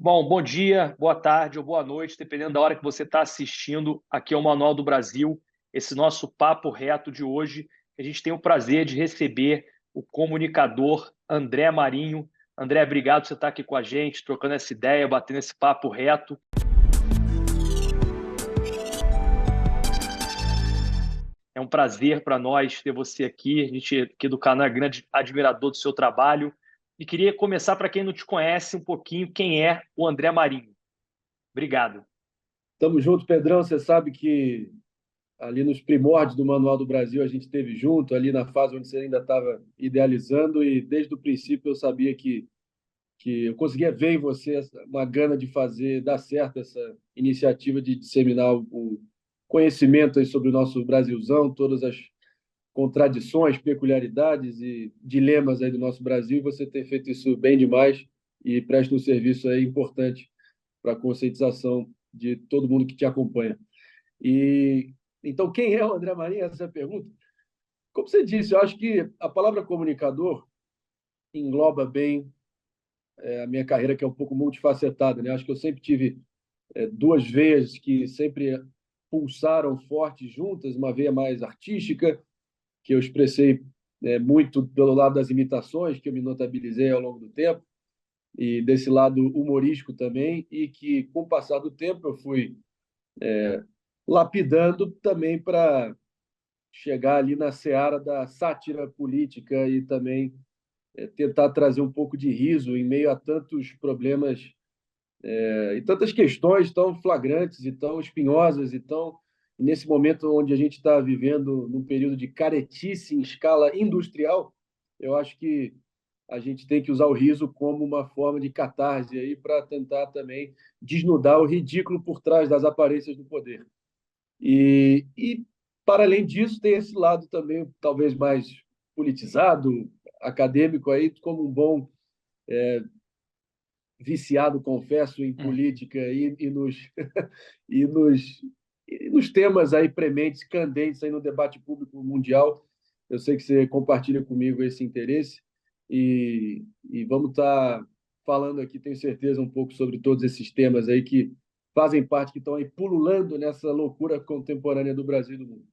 Bom, bom dia, boa tarde ou boa noite, dependendo da hora que você está assistindo. Aqui é o Manual do Brasil, esse nosso papo reto de hoje. A gente tem o prazer de receber o comunicador André Marinho. André, obrigado por você estar aqui com a gente, trocando essa ideia, batendo esse papo reto. É um prazer para nós ter você aqui. A gente aqui do canal é grande admirador do seu trabalho. E queria começar, para quem não te conhece, um pouquinho quem é o André Marinho. Obrigado. Tamo junto, Pedrão. Você sabe que ali nos primórdios do Manual do Brasil a gente esteve junto, ali na fase onde você ainda estava idealizando, e desde o princípio eu sabia que eu conseguia ver em você uma gana de fazer dar certo essa iniciativa de disseminar o conhecimento aí sobre o nosso Brasilzão, todas as contradições, peculiaridades e dilemas aí do nosso Brasil. E você tem feito isso bem demais e presta um serviço aí importante para a conscientização de todo mundo que te acompanha. E então, quem é o André Marinho? Essa é a pergunta. Como você disse, eu acho que a palavra comunicador engloba bem a minha carreira, que é um pouco multifacetada, né? Acho que eu sempre tive duas veias que sempre pulsaram forte juntas, uma veia mais artística, que eu expressei muito pelo lado das imitações, que eu me notabilizei ao longo do tempo, e desse lado humorístico também, e que, com o passar do tempo, eu fui lapidando também para chegar ali na seara da sátira política e também tentar trazer um pouco de riso em meio a tantos problemas e tantas questões tão flagrantes e tão espinhosas e tão nesse momento onde a gente está vivendo num período de caretice em escala industrial. Eu acho que a gente tem que usar o riso como uma forma de catarse aí para tentar também desnudar o ridículo por trás das aparências do poder. E para além disso, tem esse lado também, talvez mais politizado, acadêmico, aí, como um bom viciado, confesso, em política e nos, e nos temas aí prementes, candentes aí no debate público mundial. Eu sei que você compartilha comigo esse interesse e vamos estar falando aqui, tenho certeza, um pouco sobre todos esses temas aí que fazem parte, que estão aí pululando nessa loucura contemporânea do Brasil e do mundo.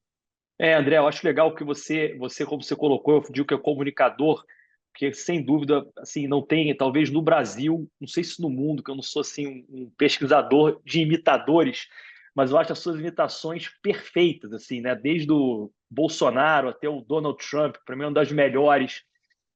André, eu acho legal que você, como você colocou, eu digo que é comunicador, porque sem dúvida, assim, não tem, talvez no Brasil, não sei se no mundo, que eu não sou assim um pesquisador de imitadores, mas eu acho as suas imitações perfeitas, assim, né? Desde o Bolsonaro até o Donald Trump, para mim é uma das melhores.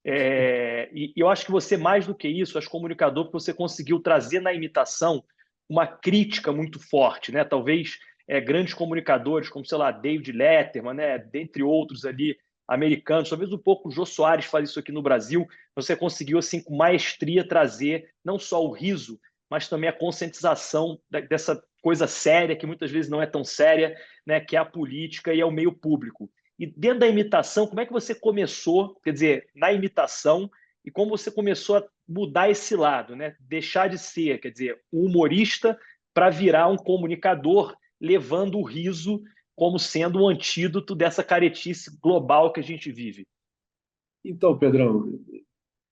E eu acho que você, mais do que isso, acho comunicador, porque você conseguiu trazer na imitação uma crítica muito forte, né? Talvez grandes comunicadores, como, sei lá, David Letterman, né? Dentre outros ali, americanos, talvez um pouco o Jô Soares faz isso aqui no Brasil, você conseguiu, assim, com maestria, trazer não só o riso, mas também a conscientização dessa coisa séria, que muitas vezes não é tão séria, né? Que é a política e é o meio público. E dentro da imitação, como é que você começou, quer dizer, na imitação, e como você começou a mudar esse lado, né? Deixar de ser, quer dizer, um humorista para virar um comunicador, levando o riso como sendo um antídoto dessa caretice global que a gente vive. Então, Pedrão,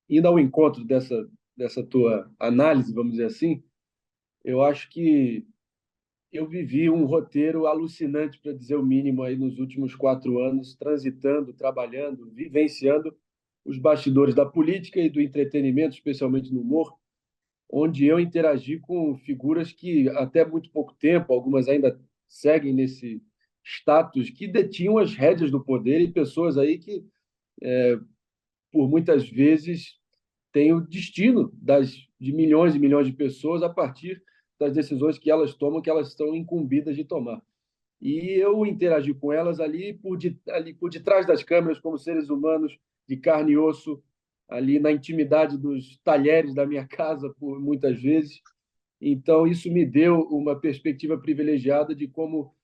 indo ao encontro dessa tua análise, vamos dizer assim, eu acho que eu vivi um roteiro alucinante, para dizer o mínimo, aí nos últimos 4 anos, transitando, trabalhando, vivenciando os bastidores da política e do entretenimento, especialmente no humor, onde eu interagi com figuras que até muito pouco tempo, algumas ainda seguem nesse status, que detinham as rédeas do poder, e pessoas aí que, por muitas vezes, têm o destino de milhões e milhões de pessoas a partir das decisões que elas tomam, que elas estão incumbidas de tomar. E eu interagi com elas ali por detrás das câmeras, como seres humanos de carne e osso, ali na intimidade dos talheres da minha casa, por muitas vezes. Então, isso me deu uma perspectiva privilegiada de como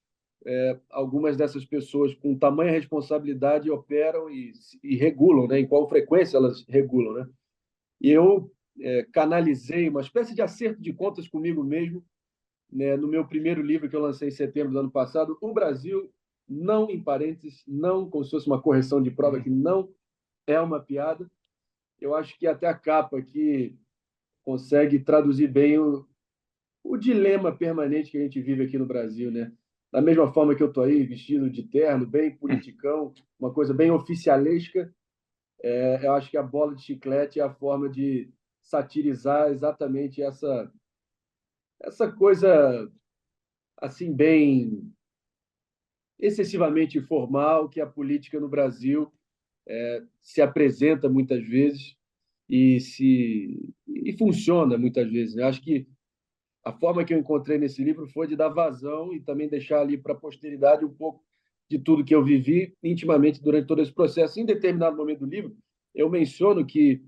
algumas dessas pessoas com tamanha responsabilidade operam e regulam, né? Em qual frequência elas regulam, né? E eu canalizei uma espécie de acerto de contas comigo mesmo, né, no meu primeiro livro que eu lancei em setembro do ano passado, O Brasil, não em parênteses, não como se fosse uma correção de prova, que não é uma piada. Eu acho que até a capa aqui consegue traduzir bem o dilema permanente que a gente vive aqui no Brasil, né? Da mesma forma que eu estou aí vestido de terno, bem politicão, uma coisa bem oficialesca, eu acho que a bola de chiclete é a forma de satirizar exatamente essa coisa assim bem excessivamente formal que a política no Brasil se apresenta muitas vezes e funciona muitas vezes. Eu acho que a forma que eu encontrei nesse livro foi de dar vazão e também deixar ali para a posteridade um pouco de tudo que eu vivi intimamente durante todo esse processo. Em determinado momento do livro, eu menciono que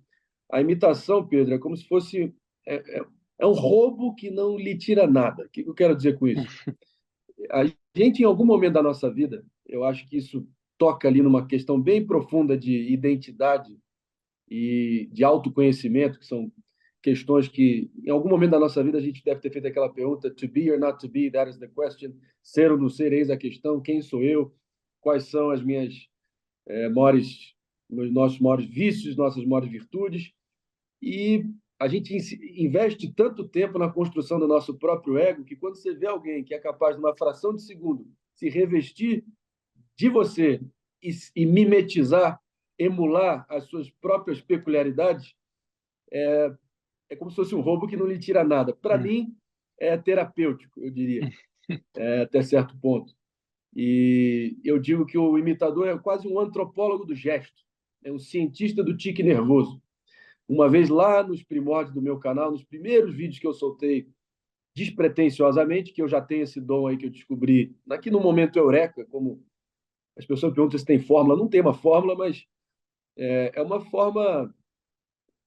a imitação, Pedro, é como se fosse é um roubo que não lhe tira nada. O que eu quero dizer com isso? A gente, em algum momento da nossa vida, eu acho que isso toca ali numa questão bem profunda de identidade e de autoconhecimento, que são questões que, em algum momento da nossa vida, a gente deve ter feito aquela pergunta: to be or not to be, that is the question. Ser ou não ser, eis a questão. Quem sou eu? Quais são as minhas maiores, os nossos maiores vícios, nossas maiores virtudes? E a gente investe tanto tempo na construção do nosso próprio ego que quando você vê alguém que é capaz, numa fração de segundo, se revestir de você e mimetizar, emular as suas próprias peculiaridades, é como se fosse um roubo que não lhe tira nada. Para mim, é terapêutico, eu diria, até certo ponto. E eu digo que o imitador é quase um antropólogo do gesto, é um cientista do tique nervoso. Uma vez lá nos primórdios do meu canal, nos primeiros vídeos que eu soltei despretensiosamente, que eu já tenho esse dom aí que eu descobri aqui no momento eureka, como as pessoas perguntam se tem fórmula, não tem uma fórmula, mas é uma forma,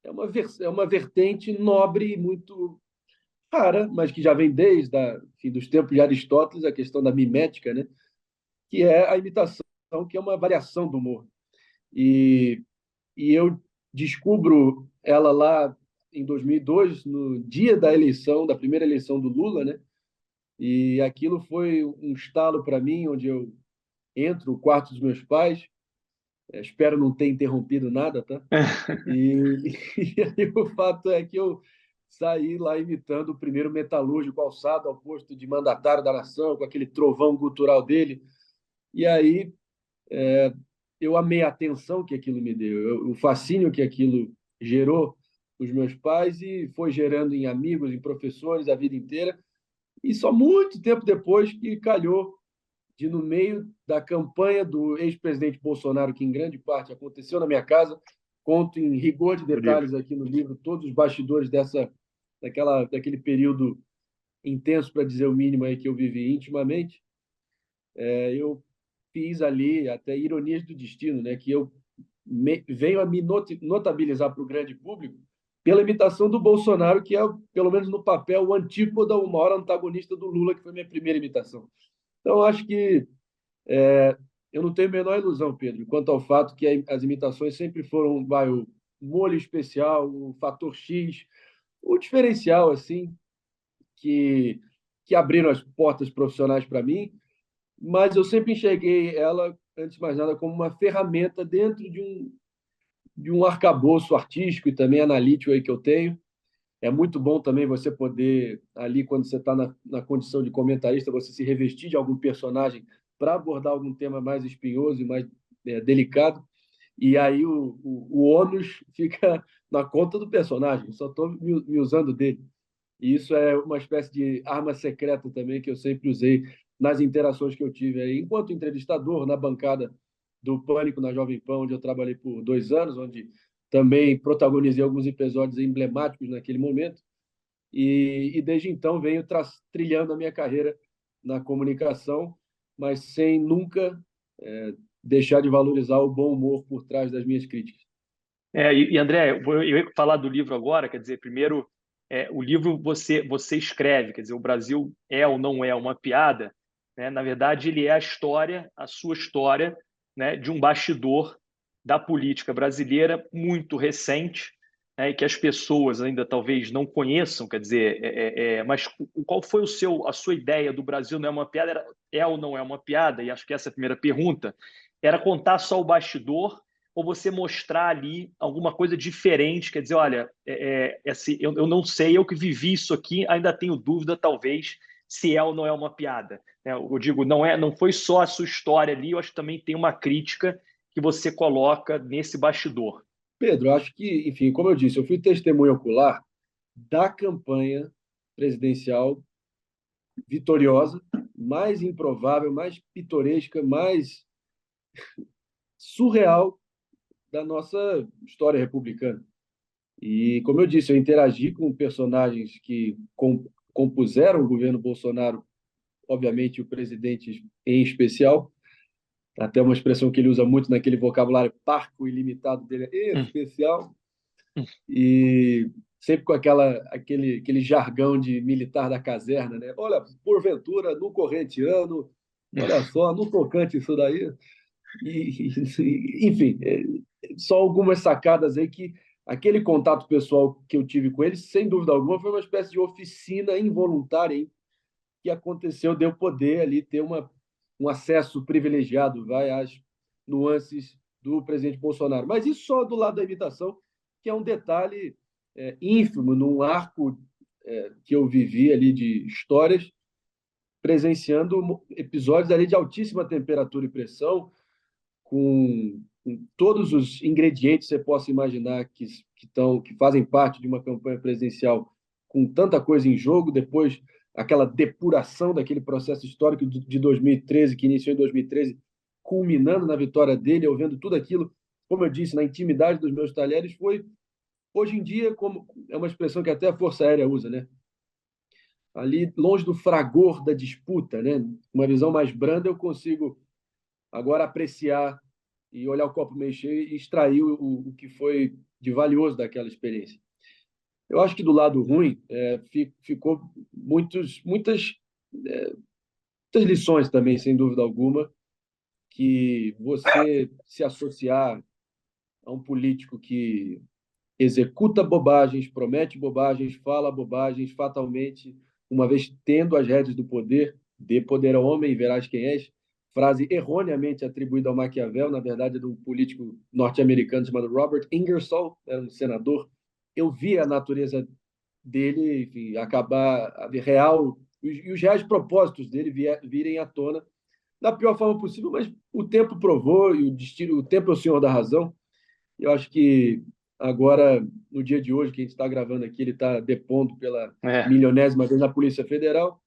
é uma vertente nobre e muito rara, mas que já vem desde enfim, dos tempos de Aristóteles, a questão da mimética, né? Que é a imitação, que é uma variação do humor. E, e eu descubro ela lá em 2002, no dia da eleição, da primeira eleição do Lula, né? E aquilo foi um estalo para mim, onde eu entro no quarto dos meus pais, espero não ter interrompido nada, tá? E, e aí o fato é que eu saí lá imitando o primeiro metalúrgico alçado ao posto de mandatário da nação, com aquele trovão gutural dele. E aí eu amei a atenção que aquilo me deu, o fascínio que aquilo gerou nos meus pais e foi gerando em amigos, em professores a vida inteira. E só muito tempo depois que calhou de, no meio da campanha do ex-presidente Bolsonaro, que em grande parte aconteceu na minha casa, conto em rigor de Do livro. detalhes aqui no livro todos os bastidores daquele período intenso, para dizer o mínimo, aí que eu vivi intimamente. Eu fiz ali até ironias do destino, né, que eu venho a me notabilizar para o grande público pela imitação do Bolsonaro, que é, pelo menos no papel, o antípoda, o maior antagonista do Lula, que foi minha primeira imitação. Então, acho que eu não tenho a menor ilusão, Pedro, quanto ao fato que as imitações sempre foram o molho especial, o fator X, o diferencial assim que que abriram as portas profissionais para mim, mas eu sempre enxerguei ela, antes de mais nada, como uma ferramenta dentro de um arcabouço artístico e também analítico aí que eu tenho. É muito bom também você poder, ali, quando você está na condição de comentarista, você se revestir de algum personagem para abordar algum tema mais espinhoso e mais delicado. E aí o ônus fica na conta do personagem, só estou me usando dele. E isso é uma espécie de arma secreta também que eu sempre usei nas interações que eu tive aí, enquanto entrevistador na bancada do Pânico na Jovem Pan, onde eu trabalhei por 2 anos, onde também protagonizei alguns episódios emblemáticos naquele momento. E desde então venho trilhando a minha carreira na comunicação, mas sem nunca deixar de valorizar o bom humor por trás das minhas críticas. André, eu ia falar do livro agora, quer dizer, primeiro, o livro você escreve, quer dizer, o Brasil é ou não é uma piada, né? Na verdade, ele é a história, a sua história, né, de um bastidor da política brasileira muito recente, né, e que as pessoas ainda talvez não conheçam, quer dizer, mas qual foi a sua ideia do Brasil não é uma piada? É ou não é uma piada? E acho que essa é a primeira pergunta. Era contar só o bastidor ou você mostrar ali alguma coisa diferente, quer dizer, olha, assim, eu não sei, eu que vivi isso aqui, ainda tenho dúvida, talvez, se é ou não é uma piada. Né? Eu digo, não foi só a sua história ali, eu acho que também tem uma crítica que você coloca nesse bastidor. Pedro, acho que, enfim, como eu disse, eu fui testemunha ocular da campanha presidencial vitoriosa, mais improvável, mais pitoresca, mais surreal da nossa história republicana. E, como eu disse, eu interagi com personagens que compuseram o governo Bolsonaro, obviamente o presidente em especial, até uma expressão que ele usa muito naquele vocabulário parco e limitado dele, especial, e sempre com aquele jargão de militar da caserna, né? Olha, porventura, no correntiano, olha só, no tocante isso daí. Enfim, só algumas sacadas aí que aquele contato pessoal que eu tive com eles, sem dúvida alguma, foi uma espécie de oficina involuntária, hein, que aconteceu de eu poder ali ter um acesso privilegiado, vai, às nuances do presidente Bolsonaro. Mas isso só do lado da imitação, que é um detalhe ínfimo num arco que eu vivi ali de histórias, presenciando episódios ali de altíssima temperatura e pressão, com todos os ingredientes que você possa imaginar que fazem parte de uma campanha presidencial, com tanta coisa em jogo, depois aquela depuração daquele processo histórico de 2013, que iniciou em 2013, culminando na vitória dele, eu vendo tudo aquilo, como eu disse, na intimidade dos meus talheres, foi, hoje em dia, como é uma expressão que até a Força Aérea usa, né? Ali, longe do fragor da disputa, né? Uma visão mais branda, eu consigo agora apreciar e olhar o copo meio cheio e extrair o que foi de valioso daquela experiência. Eu acho que do lado ruim ficou muitas lições também, sem dúvida alguma, que você se associar a um político que executa bobagens, promete bobagens, fala bobagens, fatalmente, uma vez tendo as rédeas do poder, dê poder ao homem e verás quem és, frase erroneamente atribuída ao Maquiavel, na verdade, é de um político norte-americano chamado Robert Ingersoll, era um senador. Eu vi a natureza dele, enfim, acabar a real e os reais propósitos dele virem à tona da pior forma possível, mas o tempo provou e o tempo é o senhor da razão. Eu acho que agora, no dia de hoje, que a gente está gravando aqui, ele está depondo pela É. milionésima vez na Polícia Federal.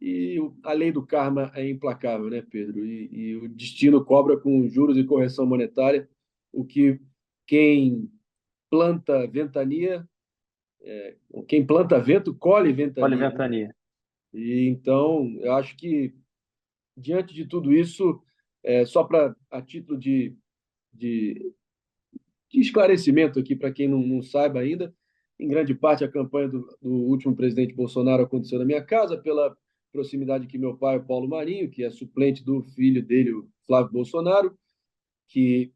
E a lei do karma é implacável, né, Pedro? E o destino cobra com juros e correção monetária, o que quem planta ventania, quem planta vento, colhe Olha, ventania, né? Ventania. E então, eu acho que, diante de tudo isso, só para a título de esclarecimento aqui para quem não saiba ainda, em grande parte a campanha do último presidente Bolsonaro aconteceu na minha casa, pela proximidade que meu pai, o Paulo Marinho, que é suplente do filho dele, o Flávio Bolsonaro, que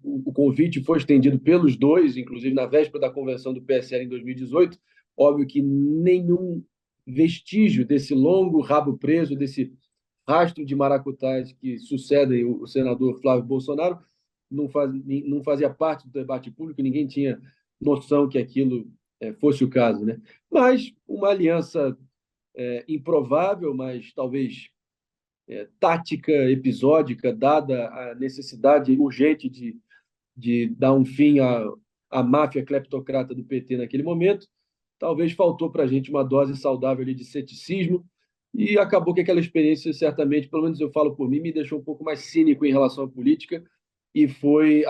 o convite foi estendido pelos dois, inclusive na véspera da convenção do PSL em 2018. Óbvio que nenhum vestígio desse longo rabo preso, desse rastro de maracutaus que sucedem o senador Flávio Bolsonaro, não fazia parte do debate público, ninguém tinha noção que aquilo fosse o caso, né? Mas uma aliança improvável, mas talvez tática, episódica, dada a necessidade urgente de dar um fim à máfia cleptocrata do PT naquele momento, talvez faltou para a gente uma dose saudável ali de ceticismo, e acabou que aquela experiência, certamente, pelo menos eu falo por mim, me deixou um pouco mais cínico em relação à política, e foi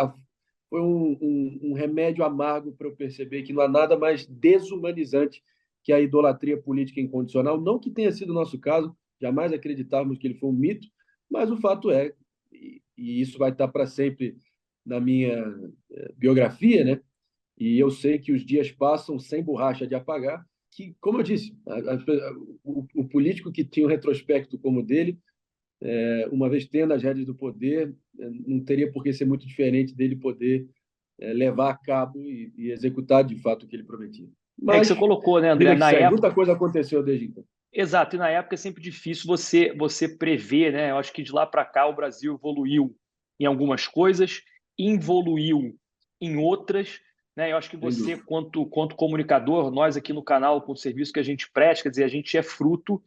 um remédio amargo para eu perceber que não há nada mais desumanizante que a idolatria política incondicional. Não que tenha sido o nosso caso, jamais acreditávamos que ele foi um mito, mas o fato é, e isso vai estar para sempre na minha biografia, né? E eu sei que os dias passam sem borracha de apagar, que, como eu disse, o político que tinha um retrospecto como o dele, uma vez tendo as rédeas do poder, não teria por que ser muito diferente dele poder levar a cabo e executar de fato o que ele prometia. É que você Mas, colocou, né, André? vida que Na segue, época, muita coisa aconteceu desde então. exato, e na época é sempre difícil você prever, né? Eu acho que de lá para cá o Brasil evoluiu em algumas coisas, evoluiu em outras, né? Eu acho que Sem você, dúvida. quanto comunicador, nós aqui no canal, com o serviço que a gente presta, quer dizer, a gente é fruto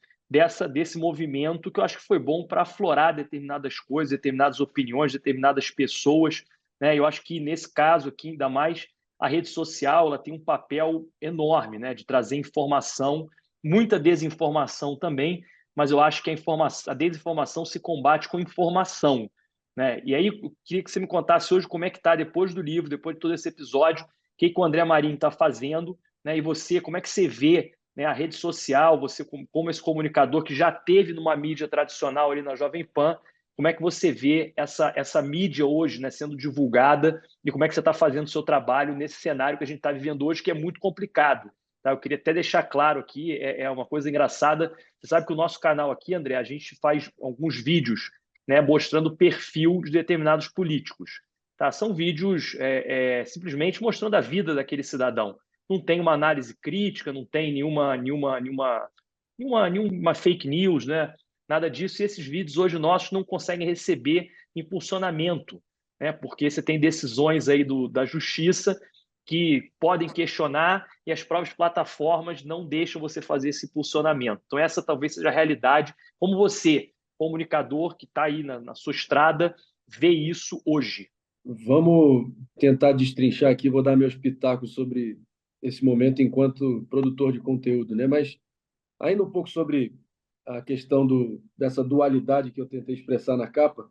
desse movimento que eu acho que foi bom para aflorar determinadas coisas, determinadas opiniões, determinadas pessoas, né? Eu acho que nesse caso aqui, ainda mais a rede social, ela tem um papel enorme, né, de trazer informação, muita desinformação também, mas eu acho que a desinformação se combate com informação, né? E aí eu queria que você me contasse hoje como é que está depois do livro, depois de todo esse episódio, o que o André Marinho está fazendo, né? E você, como é que você vê, né, a rede social, você como esse comunicador que já teve numa mídia tradicional ali na Jovem Pan, como é que você vê essa mídia hoje, né, sendo divulgada e como é que você está fazendo o seu trabalho nesse cenário que a gente está vivendo hoje, que é muito complicado. Tá? Eu queria até deixar claro aqui, é uma coisa engraçada. Você sabe que o nosso canal aqui, André, a gente faz alguns vídeos, né, mostrando o perfil de determinados políticos. Tá? São vídeos simplesmente mostrando a vida daquele cidadão. Não tem uma análise crítica, não tem nenhuma fake news, né? Nada disso. E esses vídeos hoje nossos não conseguem receber impulsionamento, né? Porque você tem decisões aí da justiça que podem questionar e as próprias plataformas não deixam você fazer esse impulsionamento. Então, essa talvez seja a realidade. Como você, comunicador que está aí na sua estrada, vê isso hoje? Vamos tentar destrinchar aqui, vou dar meus pitacos sobre esse momento enquanto produtor de conteúdo, né? Mas ainda um pouco sobre a questão dessa dualidade que eu tentei expressar na capa,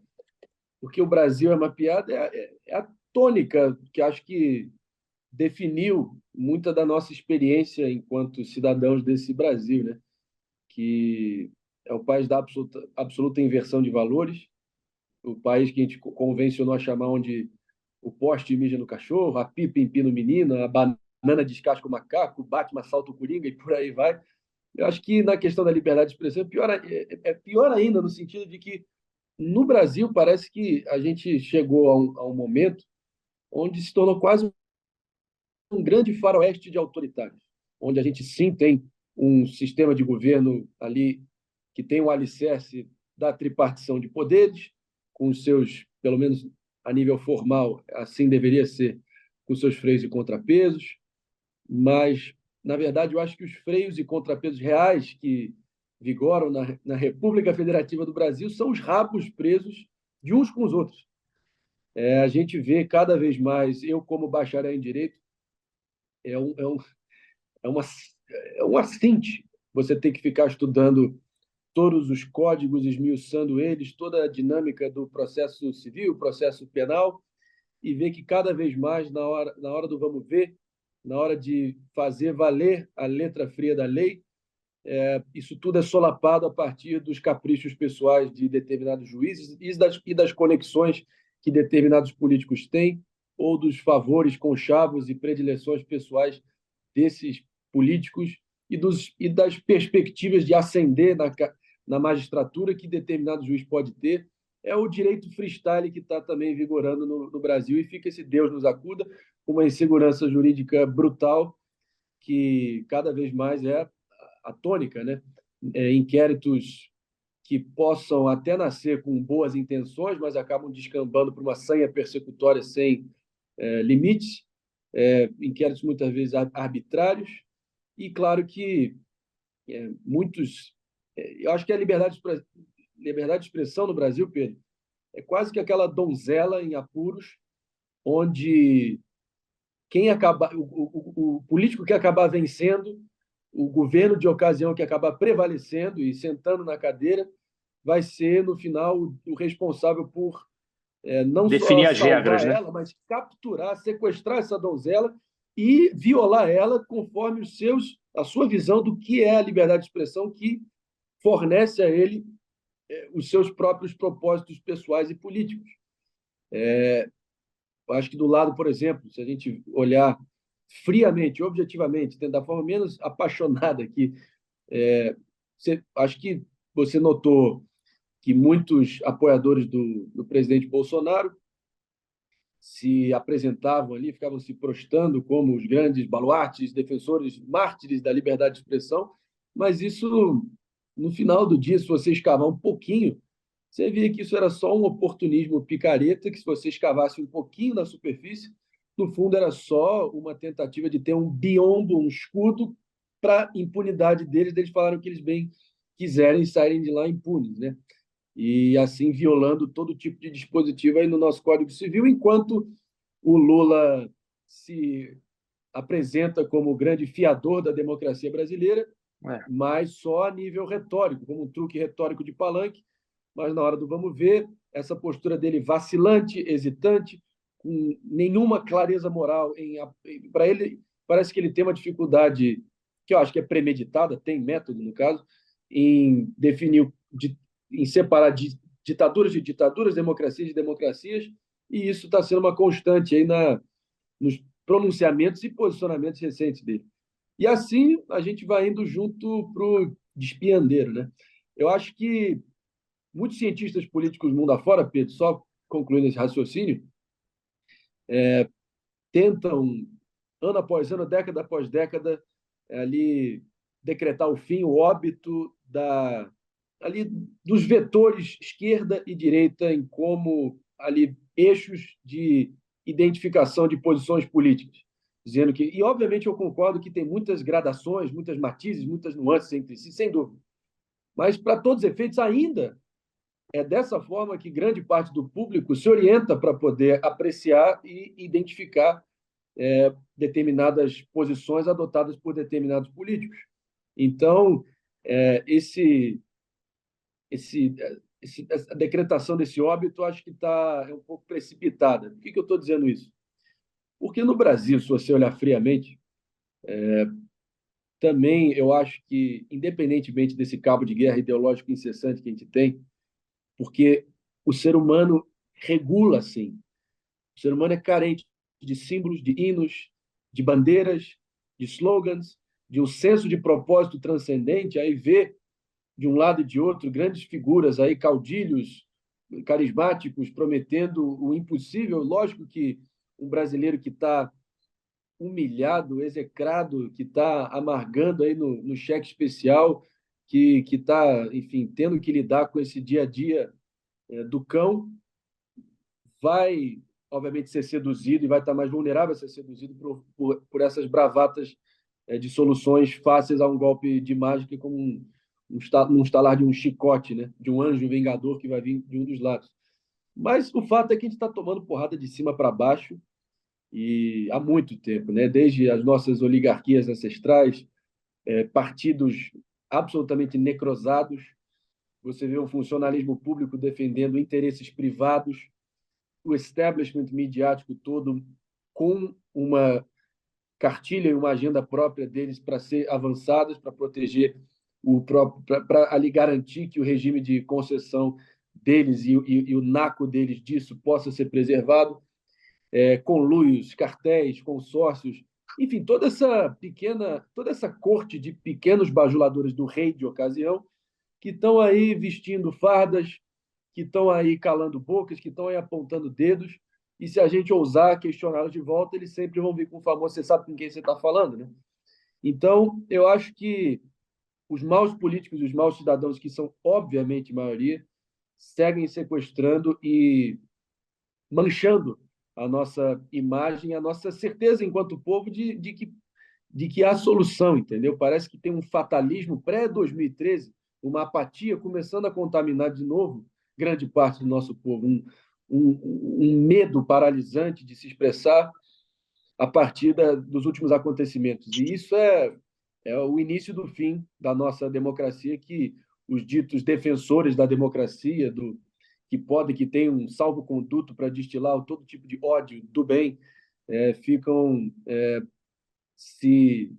porque o Brasil é uma piada, é a tônica que acho que definiu muita da nossa experiência enquanto cidadãos desse Brasil, né? Que é o país da absoluta inversão de valores, o país que a gente convencionou a chamar onde o poste mija no cachorro, a pipa empina o menino, a banana descasca o macaco, o Batman assalta o Coringa e por aí vai. Eu acho que na questão da liberdade de expressão é pior ainda, no sentido de que no Brasil parece que a gente chegou a um momento onde se tornou quase um grande faroeste de autoritários, onde a gente sim tem um sistema de governo ali que tem o alicerce da tripartição de poderes, com os seus, pelo menos a nível formal, assim deveria ser, com seus freios e contrapesos, mas, na verdade, eu acho que os freios e contrapesos reais que vigoram na República Federativa do Brasil são os rabos presos de uns com os outros. A gente vê cada vez mais, eu como bacharel em Direito, é, um, é, um, é, uma, é um assinte você tem que ficar estudando todos os códigos, esmiuçando eles, toda a dinâmica do processo civil, processo penal, e ver que cada vez mais, na hora do vamos ver, na hora de fazer valer a letra fria da lei, isso tudo é solapado a partir dos caprichos pessoais de determinados juízes e das conexões que determinados políticos têm, ou dos favores conchavos e predileções pessoais desses políticos e das perspectivas de ascender na magistratura que determinado juiz pode ter. É o direito freestyle que está também vigorando no Brasil e fica esse Deus nos acuda, uma insegurança jurídica brutal que cada vez mais é a tônica, né? Inquéritos que possam até nascer com boas intenções, mas acabam descambando para uma sanha persecutória sem limites, inquéritos muitas vezes arbitrários, e claro que muitos. Eu acho que a liberdade de expressão no Brasil, Pedro, é quase que aquela donzela em apuros, onde o político que acabar vencendo, o governo de ocasião que acabar prevalecendo e sentando na cadeira, vai ser, no final, o responsável por não só Definir as regras, salvar né? ela, mas capturar, sequestrar essa donzela e violar ela conforme a sua visão do que é a liberdade de expressão que fornece a ele os seus próprios propósitos pessoais e políticos. Eu acho que do lado, por exemplo, se a gente olhar friamente, objetivamente, da forma menos apaixonada aqui, acho que você notou que muitos apoiadores do presidente Bolsonaro se apresentavam ali, ficavam se prostando como os grandes baluartes, defensores, mártires da liberdade de expressão, mas isso, no final do dia, se você escavar um pouquinho, você via que isso era só um oportunismo picareta, que se você escavasse um pouquinho na superfície, no fundo era só uma tentativa de ter um biombo, um escudo para impunidade deles. Eles falaram que eles bem quiserem saírem de lá impunes, né? E assim violando todo tipo de dispositivo aí no nosso Código Civil, enquanto o Lula se apresenta como o grande fiador da democracia brasileira, É. mas só a nível retórico, como um truque retórico de palanque, mas na hora do vamos ver, essa postura dele vacilante, hesitante, com nenhuma clareza moral. Para ele, parece que ele tem uma dificuldade, que eu acho que é premeditada, tem método, no caso, em definir, em separar ditaduras de ditaduras, democracias de democracias, e isso está sendo uma constante aí nos pronunciamentos e posicionamentos recentes dele. E assim a gente vai indo junto para o despiandeiro, né? Eu acho que muitos cientistas políticos mundo afora, Pedro, só concluindo esse raciocínio, tentam, ano após ano, década após década, ali decretar o fim, o óbito ali dos vetores esquerda e direita em como ali eixos de identificação de posições políticas, dizendo que, e obviamente eu concordo que tem muitas gradações, muitas matizes, muitas nuances entre si, sem dúvida, mas para todos os efeitos ainda é dessa forma que grande parte do público se orienta para poder apreciar e identificar determinadas posições adotadas por determinados políticos. Então, é, esse, essa decretação desse óbito, acho que está um pouco precipitada. Por que eu estou dizendo isso? Porque no Brasil, se você olhar friamente, também eu acho que, independentemente desse cabo de guerra ideológico incessante que a gente tem, porque o ser humano regula, sim. O ser humano é carente de símbolos, de hinos, de bandeiras, de slogans, de um senso de propósito transcendente. Aí vê, de um lado e de outro, grandes figuras, aí caudilhos carismáticos, prometendo o impossível. Lógico que um brasileiro que está humilhado, execrado, que está amargando aí no cheque especial, que está, enfim, tendo que lidar com esse dia a dia do cão, vai, obviamente, ser seduzido e vai estar mais vulnerável a ser seduzido por essas bravatas de soluções fáceis a um golpe de mágica, como um estalar de um chicote, né? De um anjo vingador que vai vir de um dos lados. Mas o fato é que a gente está tomando porrada de cima para baixo e há muito tempo, né? Desde as nossas oligarquias ancestrais, partidos absolutamente necrosados, você vê um funcionalismo público defendendo interesses privados, o establishment midiático todo com uma cartilha e uma agenda própria deles para ser avançadas, para proteger o próprio, para ali garantir que o regime de concessão deles e o naco deles disso possa ser preservado, conluios, cartéis, consórcios, enfim, toda essa corte de pequenos bajuladores do rei de ocasião que estão aí vestindo fardas, que estão aí calando bocas, que estão aí apontando dedos, e se a gente ousar questioná-los de volta, eles sempre vão vir com o famoso, você sabe com quem você está falando, né? Então, eu acho que os maus políticos, os maus cidadãos, que são obviamente maioria, seguem sequestrando e manchando a nossa imagem, a nossa certeza enquanto povo de que há solução, entendeu? Parece que tem um fatalismo pré-2013, uma apatia começando a contaminar de novo grande parte do nosso povo, um medo paralisante de se expressar a partir dos últimos acontecimentos. E isso é o início do fim da nossa democracia, que os ditos defensores da democracia, que têm um salvo-conduto para destilar todo tipo de ódio do bem, ficam se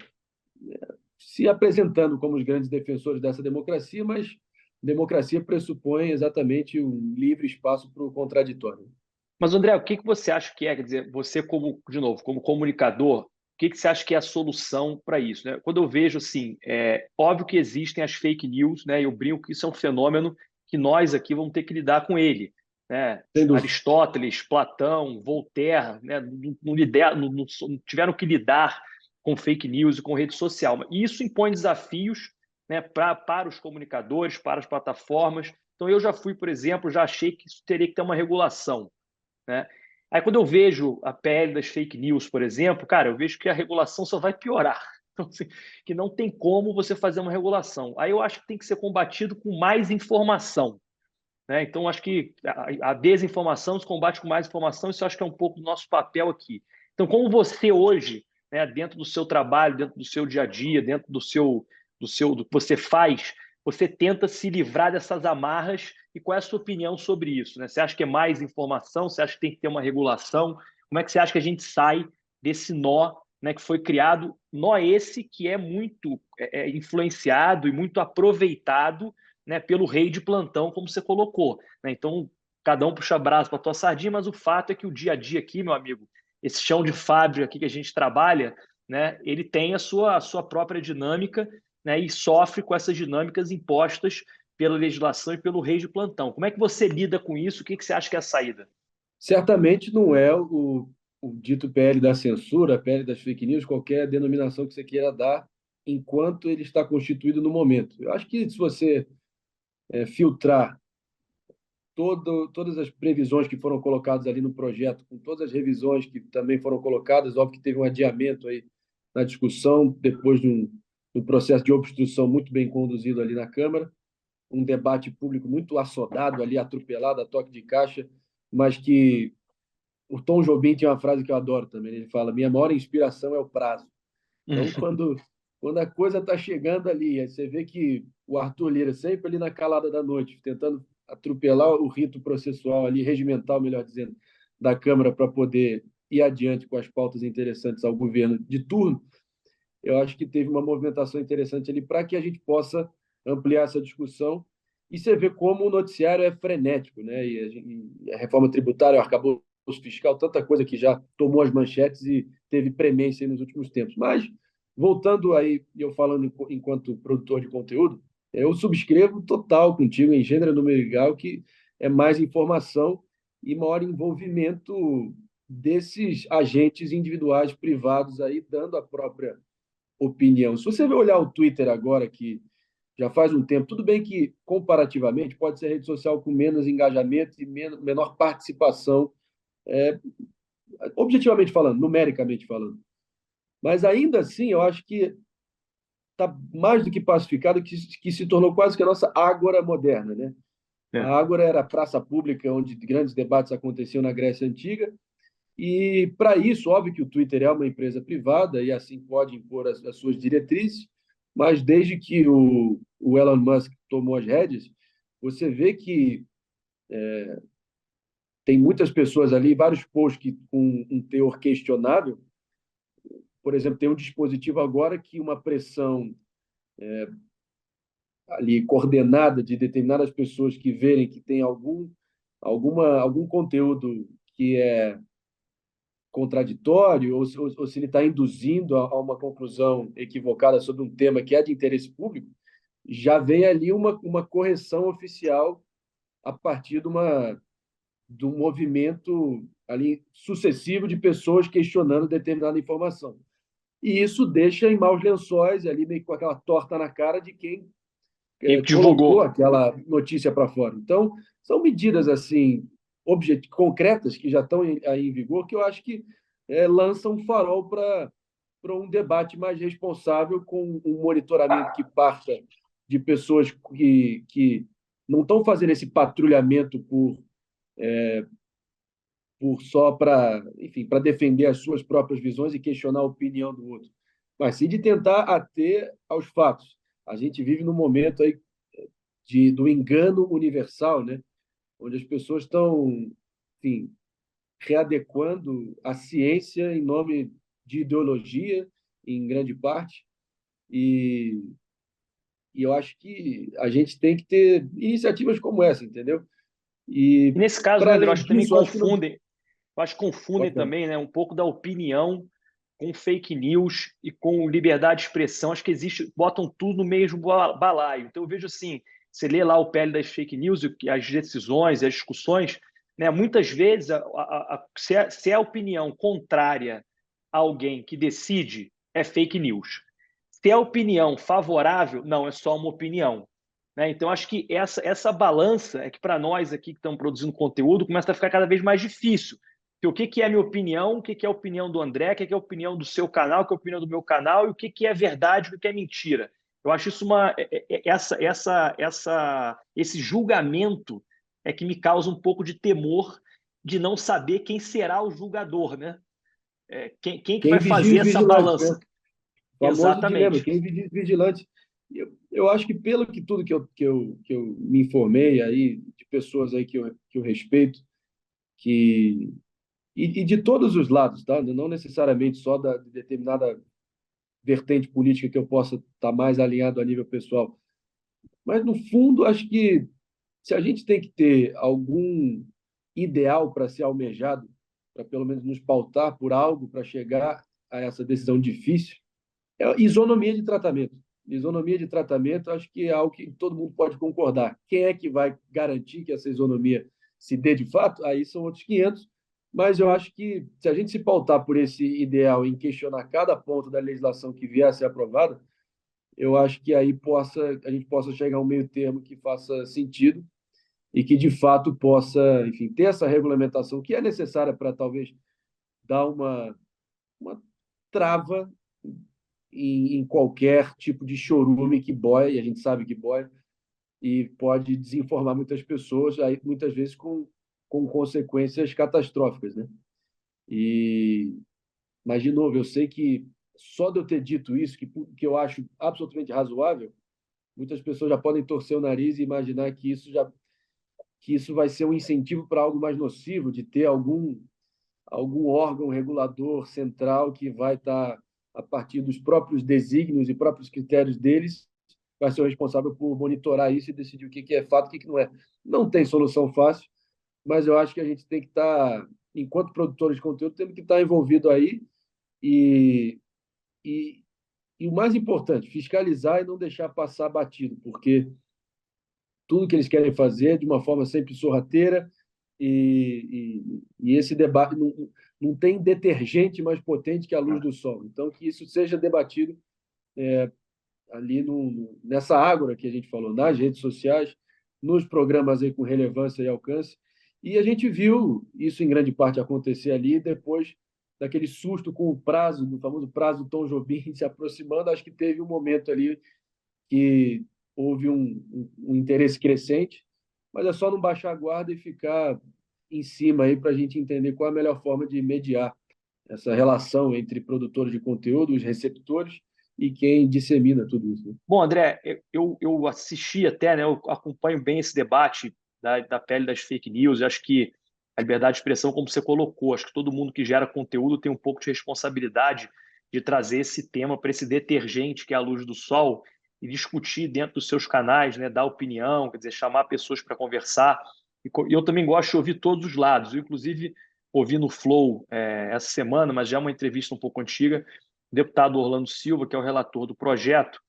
se apresentando como os grandes defensores dessa democracia, mas democracia pressupõe exatamente um livre espaço para o contraditório. Mas, André, o que que você acha que é? Quer dizer, você, como, de novo, como comunicador, o que que você acha que é a solução para isso, né? Quando eu vejo, assim, é óbvio que existem as fake news, né? Eu brinco que isso é um fenômeno que nós aqui vamos ter que lidar com ele, né? Sem dúvida. Aristóteles, Platão, Voltaire, né? Não tiveram que lidar com fake news e com rede social. E isso impõe desafios, né? Para os comunicadores, para as plataformas. Então, eu já fui, por exemplo, já achei que isso teria que ter uma regulação, né? Aí, quando eu vejo a PL das fake news, por exemplo, cara, eu vejo que a regulação só vai piorar. Então, assim, que não tem como você fazer uma regulação. Aí eu acho que tem que ser combatido com mais informação, né? Então, acho que a desinformação se combate com mais informação, isso eu acho que é um pouco do nosso papel aqui. Então, como você hoje, né, dentro do seu trabalho, dentro do seu dia a dia, dentro do que você faz, você tenta se livrar dessas amarras e qual é a sua opinião sobre isso, né? Você acha que é mais informação? Você acha que tem que ter uma regulação? Como é que você acha que a gente sai desse nó, né, que foi criado? Nó esse que é muito influenciado e muito aproveitado, né, pelo rei de plantão, como você colocou, né? Então, cada um puxa braço para a tua sardinha, mas o fato é que o dia a dia aqui, meu amigo, esse chão de fábrica aqui que a gente trabalha, né, ele tem a sua própria dinâmica, né, e sofre com essas dinâmicas impostas pela legislação e pelo rei de plantão. Como é que você lida com isso? O que você acha que é a saída? Certamente não é o dito PL da censura, PL das fake news, qualquer denominação que você queira dar, enquanto ele está constituído no momento. Eu acho que se você filtrar todas as previsões que foram colocadas ali no projeto, com todas as revisões que também foram colocadas, óbvio que teve um adiamento aí na discussão, depois de um processo de obstrução muito bem conduzido ali na Câmara, um debate público muito assodado ali, atropelado, a toque de caixa, mas que o Tom Jobim tinha uma frase que eu adoro também, ele fala, minha maior inspiração é o prazo. Então, quando a coisa está chegando ali, aí você vê que o Arthur Lira, sempre ali na calada da noite, tentando atropelar o rito processual ali, regimental, melhor dizendo, da Câmara para poder ir adiante com as pautas interessantes ao governo de turno, eu acho que teve uma movimentação interessante ali para que a gente possa ampliar essa discussão. E você vê como o noticiário é frenético, né? E a reforma tributária, o arcabouço fiscal, tanta coisa que já tomou as manchetes e teve premência nos últimos tempos. Mas, voltando aí, eu falando enquanto produtor de conteúdo, eu subscrevo total contigo, em gênero número igual, que é mais informação e maior envolvimento desses agentes individuais privados aí, dando a própria opinião. Se você olhar o Twitter agora, que já faz um tempo, tudo bem que, comparativamente, pode ser rede social com menos engajamento e menor participação, é, objetivamente falando, numericamente falando. Mas ainda assim, eu acho que está mais do que pacificado, que se tornou quase que a nossa ágora moderna, né? É. A ágora era a praça pública onde grandes debates aconteciam na Grécia Antiga, e para isso, óbvio que o Twitter é uma empresa privada e assim pode impor as suas diretrizes, mas desde que o Elon Musk tomou as rédeas, você vê que tem muitas pessoas ali, vários posts com um teor questionável. Por exemplo, tem um dispositivo agora que uma pressão ali coordenada de determinadas pessoas que verem que tem algum conteúdo que é contraditório ou se ele está induzindo a uma conclusão equivocada sobre um tema que é de interesse público, já vem ali uma correção oficial a partir de um movimento ali sucessivo de pessoas questionando determinada informação. E isso deixa em maus lençóis, ali meio com aquela torta na cara de quem Quem colocou divulgou? aquela notícia para fora. Então, são medidas assim concretas que já estão aí em vigor que eu acho que lançam um farol para um debate mais responsável com um monitoramento que parta de pessoas que não estão fazendo esse patrulhamento por só para, enfim, para defender as suas próprias visões e questionar a opinião do outro, mas sim de tentar ater aos fatos. A gente vive num momento aí do engano universal, né? Onde as pessoas estão, enfim, readequando a ciência em nome de ideologia, em grande parte, e, e eu acho que a gente tem que ter iniciativas como essa, entendeu? E, E nesse caso, para né, André, eu além acho que também disso, eu acho que não. confundem. Eu acho que confundem Pode falar. também, né, um pouco da opinião com fake news e com liberdade de expressão. Acho que existe, botam tudo no mesmo balaio. Então eu vejo assim, você lê lá o PL das fake news, as decisões, as discussões, né, muitas vezes se é a opinião contrária a alguém que decide, é fake news. Se é a opinião favorável, não, é só uma opinião. né? Então, acho que essa balança é que para nós aqui que estamos produzindo conteúdo começa a ficar cada vez mais difícil. Porque o que é a minha opinião, o que é a opinião do André, o que é a opinião do seu canal, o que é a opinião do meu canal e o que é verdade, o que é mentira. Eu acho isso esse julgamento é que me causa um pouco de temor de não saber quem será o julgador, né? Quem que Quem vai vigia fazer os essa vigilantes, né? balança? O famoso dilema, Exatamente. quem vigia os vigilantes. Eu acho que pelo que tudo que eu me informei aí, de pessoas aí que eu respeito, que e de todos os lados, tá? Não necessariamente só de determinada vertente política que eu possa estar mais alinhado a nível pessoal, mas no fundo acho que se a gente tem que ter algum ideal para ser almejado, para pelo menos nos pautar por algo para chegar a essa decisão difícil, é isonomia de tratamento. Isonomia de tratamento, acho que é algo que todo mundo pode concordar. Quem é que vai garantir que essa isonomia se dê de fato? Aí são outros 500. Mas eu acho que se a gente se pautar por esse ideal em questionar cada ponto da legislação que vier a ser aprovada, eu acho que aí a gente possa chegar a um meio termo que faça sentido e que de fato possa, enfim, ter essa regulamentação que é necessária para talvez dar uma trava em qualquer tipo de chorume que boia, e a gente sabe que boia, e pode desinformar muitas pessoas, aí, muitas vezes com consequências catastróficas, né? E, mas, de novo, eu sei que só de eu ter dito isso, que eu acho absolutamente razoável, muitas pessoas já podem torcer o nariz e imaginar que isso vai ser um incentivo para algo mais nocivo, de ter algum órgão regulador central que vai estar, a partir dos próprios desígnios e próprios critérios deles, vai ser o responsável por monitorar isso e decidir o que é fato e o que não é. Não tem solução fácil, mas eu acho que a gente tem que estar, enquanto produtores de conteúdo, temos que estar envolvido aí e, e, e o mais importante, fiscalizar e não deixar passar batido, porque tudo que eles querem fazer de uma forma sempre sorrateira e esse debate não tem detergente mais potente que a luz do sol. Então, que isso seja debatido ali nessa ágora que a gente falou, nas redes sociais, nos programas aí com relevância e alcance. E a gente viu isso em grande parte acontecer ali depois daquele susto com o prazo, do famoso prazo do Tom Jobim se aproximando. Acho que teve um momento ali que houve um interesse crescente, mas é só não baixar a guarda e ficar em cima aí para a gente entender qual é a melhor forma de mediar essa relação entre produtores de conteúdo, os receptores e quem dissemina tudo isso, né? Bom, André, eu assisti até, né, eu acompanho bem esse debate da pele das fake news. Eu acho que a liberdade de expressão, como você colocou, acho que todo mundo que gera conteúdo tem um pouco de responsabilidade de trazer esse tema para esse detergente que é a luz do sol e discutir dentro dos seus canais, né, dar opinião, quer dizer, chamar pessoas para conversar. E eu também gosto de ouvir todos os lados. Eu, inclusive, ouvi no Flow essa semana, mas já é uma entrevista um pouco antiga, o deputado Orlando Silva, que é o relator do projeto,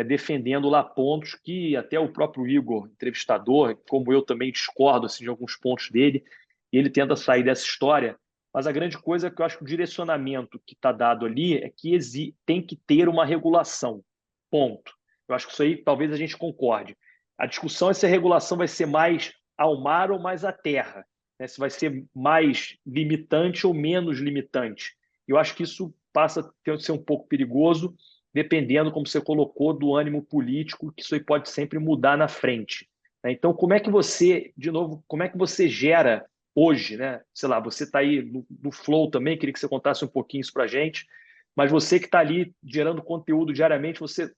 defendendo lá pontos que até o próprio Igor, entrevistador, como eu também discordo assim, de alguns pontos dele, e ele tenta sair dessa história. Mas a grande coisa é que eu acho que o direcionamento que está dado ali é que tem que ter uma regulação. Ponto. Eu acho que isso aí talvez a gente concorde. A discussão é se a regulação vai ser mais ao mar ou mais à terra, né? Se vai ser mais limitante ou menos limitante. Eu acho que isso passa a ser um pouco perigoso, dependendo, como você colocou, do ânimo político, que isso aí pode sempre mudar na frente. Né? Então, como é que você, de novo, como é que você gera hoje, né? Sei lá, você está aí no Flow também, queria que você contasse um pouquinho isso para a gente, mas você que está ali gerando conteúdo diariamente, você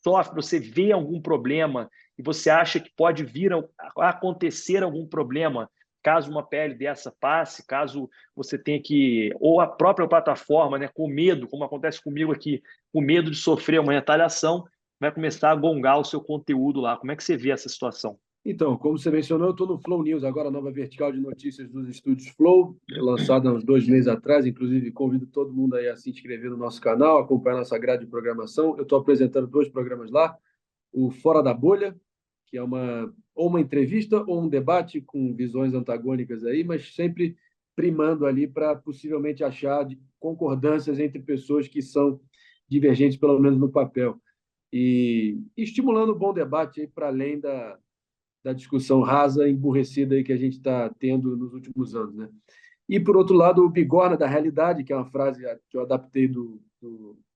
sofre, você vê algum problema e você acha que pode vir a acontecer algum problema caso uma PL dessa passe, caso você tenha que, ou a própria plataforma, né, com medo, como acontece comigo aqui, com medo de sofrer uma retaliação, vai começar a gongar o seu conteúdo lá. Como é que você vê essa situação? Então, como você mencionou, eu estou no Flow News, agora a nova vertical de notícias dos estúdios Flow, lançada há uns 2 meses atrás. Inclusive, convido todo mundo aí a se inscrever no nosso canal, acompanhar nossa grade de programação. Eu estou apresentando 2 programas lá, o Fora da Bolha, que é ou uma entrevista ou um debate com visões antagônicas aí, mas sempre primando ali para possivelmente achar concordâncias entre pessoas que são divergentes, pelo menos no papel. e estimulando um bom debate para além da discussão rasa e emburrecida aí que a gente está tendo nos últimos anos, né? E, por outro lado, o bigorna da realidade, que é uma frase que eu adaptei do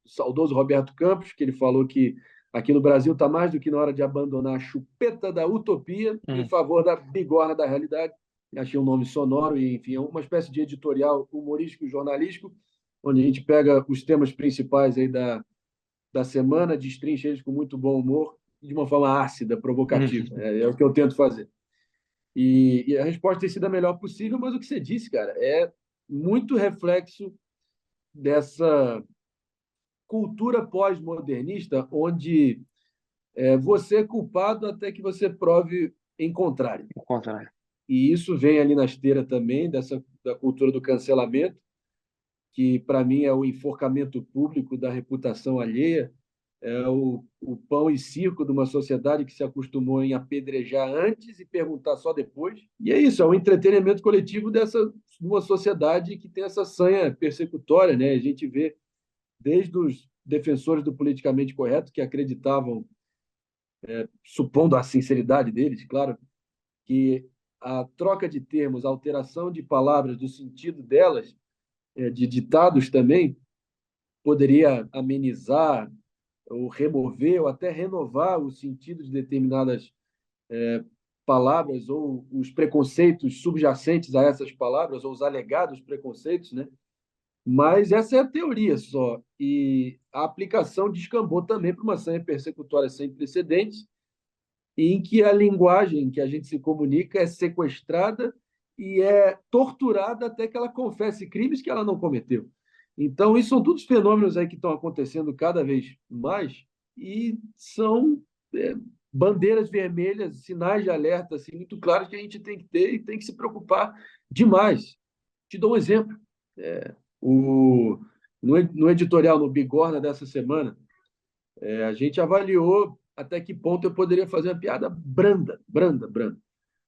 saudoso Roberto Campos, que ele falou que aqui no Brasil está mais do que na hora de abandonar a chupeta da utopia em Uhum. favor da bigorna da realidade. Achei um nome sonoro e, enfim, é uma espécie de editorial humorístico e jornalístico, onde a gente pega os temas principais aí da semana, destrincha eles com muito bom humor e de uma forma ácida, provocativa. Uhum. É o que eu tento fazer. E a resposta tem sido a melhor possível, mas o que você disse, cara, é muito reflexo dessa cultura pós-modernista, onde você é culpado até que você prove em contrário. Ao contrário. E isso vem ali na esteira também da cultura do cancelamento, que para mim é o enforcamento público da reputação alheia, é o pão e circo de uma sociedade que se acostumou em apedrejar antes e perguntar só depois. E é isso, é um entretenimento coletivo de uma sociedade que tem essa sanha persecutória, né? A gente vê desde os defensores do politicamente correto, que acreditavam, supondo a sinceridade deles, claro, que a troca de termos, a alteração de palavras, do sentido delas, de ditados também, poderia amenizar ou remover ou até renovar o sentido de determinadas palavras ou os preconceitos subjacentes a essas palavras ou os alegados preconceitos, né? Mas essa é a teoria só. E a aplicação descambou também para uma sanha persecutória sem precedentes, em que a linguagem que a gente se comunica é sequestrada e é torturada até que ela confesse crimes que ela não cometeu. Então, isso são todos fenômenos aí que estão acontecendo cada vez mais e são é, bandeiras vermelhas, sinais de alerta assim, muito claros que a gente tem que ter e tem que se preocupar demais. Te dou um exemplo. O, no editorial, no Bigorna dessa semana, a gente avaliou até que ponto eu poderia fazer uma piada branda,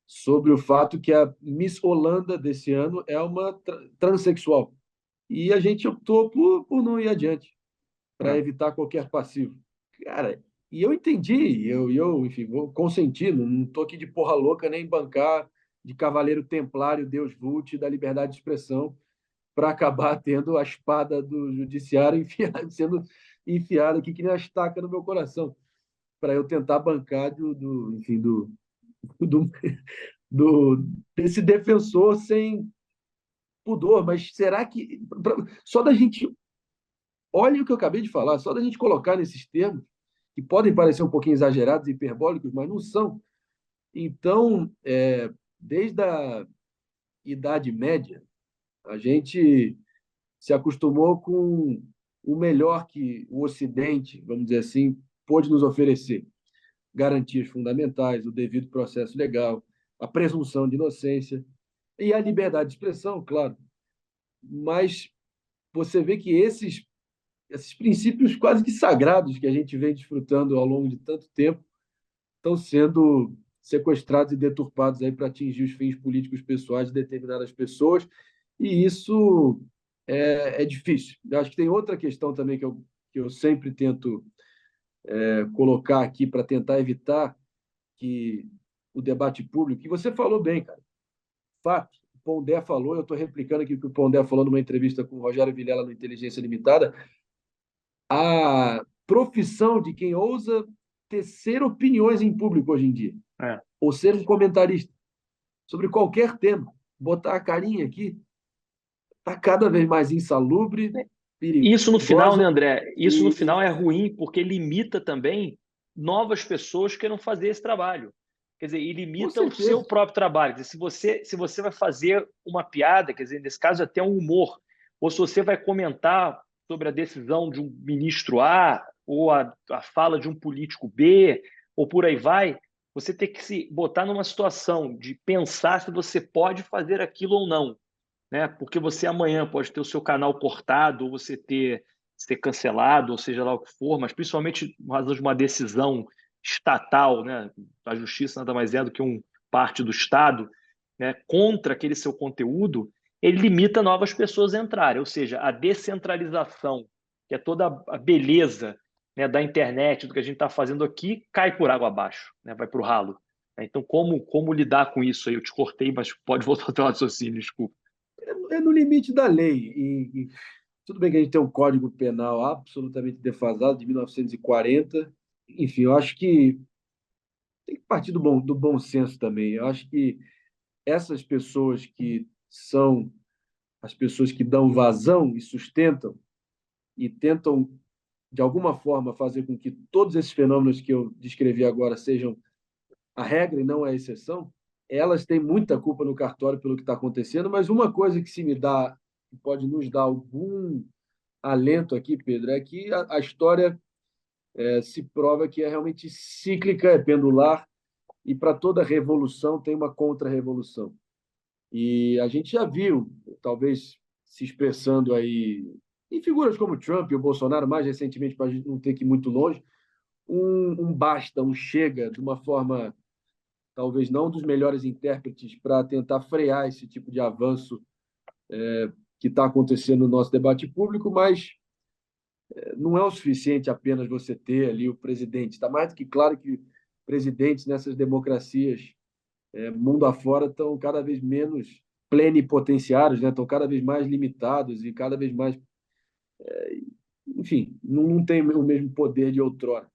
sobre o fato que a Miss Holanda desse ano é uma transexual. E a gente optou por não ir adiante, para É. evitar qualquer passivo. Cara, e eu entendi, enfim, vou consentir, não estou aqui de porra louca nem bancar de cavaleiro templário, Deus Vult, da liberdade de expressão, para acabar tendo a espada do judiciário sendo enfiada aqui que nem a estaca no meu coração, para eu tentar bancar enfim, do, desse defensor sem pudor. Mas será que só da gente, olha o que eu acabei de falar, só da gente colocar nesses termos, que podem parecer um pouquinho exagerados, hiperbólicos, mas não são. Então, desde a Idade Média, a gente se acostumou com o melhor que o Ocidente, vamos dizer assim, pôde nos oferecer. Garantias fundamentais, o devido processo legal, a presunção de inocência e a liberdade de expressão, claro. Mas você vê que esses princípios quase que sagrados que a gente vem desfrutando ao longo de tanto tempo estão sendo sequestrados e deturpados aí para atingir os fins políticos pessoais de determinadas pessoas, e isso é difícil. Eu acho que tem outra questão também que eu sempre tento colocar aqui para tentar evitar que o debate público, que você falou bem, cara, fato, o Pondé falou, eu estou replicando aqui o que o Pondé falou numa entrevista com o Rogério Vilela no Inteligência Limitada, a profissão de quem ousa tecer opiniões em público hoje em dia, É. ou ser um comentarista sobre qualquer tema, botar a carinha aqui, está cada vez mais insalubre, Isso no final, né, perigosa André? Isso no e, final é ruim porque limita também novas pessoas que queiram fazer esse trabalho. Quer dizer, e com limita o seu certeza, próprio trabalho. Quer dizer, se você vai fazer uma piada, quer dizer, nesse caso até um humor, ou se você vai comentar sobre a decisão de um ministro A, ou a fala de um político B, ou por aí vai, você tem que se botar numa situação de pensar se você pode fazer aquilo ou não, né? Porque você amanhã pode ter o seu canal cortado, ou você ser cancelado, ou seja lá o que for, mas principalmente por razão de uma decisão estatal, né? A justiça nada mais é do que parte do Estado, né? Contra aquele seu conteúdo, ele limita novas pessoas a entrarem, ou seja, a descentralização, que é toda a beleza né, da internet, do que a gente está fazendo aqui, cai por água abaixo, né, vai para o ralo. Então, como lidar com isso aí? Eu te cortei, mas pode voltar ao teu raciocínio, desculpa. É no limite da lei. E tudo bem que a gente tem um Código Penal absolutamente defasado, de 1940. Enfim, eu acho que tem que partir do bom senso também. Eu acho que essas pessoas que são as pessoas que dão vazão e sustentam e tentam, de alguma forma, fazer com que todos esses fenômenos que eu descrevi agora sejam a regra e não a exceção, elas têm muita culpa no cartório pelo que está acontecendo, mas uma coisa que se me dá, que pode nos dar algum alento aqui, Pedro, é que a história se prova que é realmente cíclica, é pendular, e para toda revolução tem uma contra-revolução. E a gente já viu, talvez se expressando aí, em figuras como Trump e o Bolsonaro, mais recentemente, para a gente não ter que ir muito longe, basta, um chega, de uma forma talvez não dos melhores intérpretes para tentar frear esse tipo de avanço que está acontecendo no nosso debate público, mas não é o suficiente apenas você ter ali o presidente. Está mais do que claro que presidentes nessas democracias, mundo afora, estão cada vez menos plenipotenciários, né? Estão cada vez mais limitados e cada vez mais. Enfim, não tem o mesmo poder de outrora.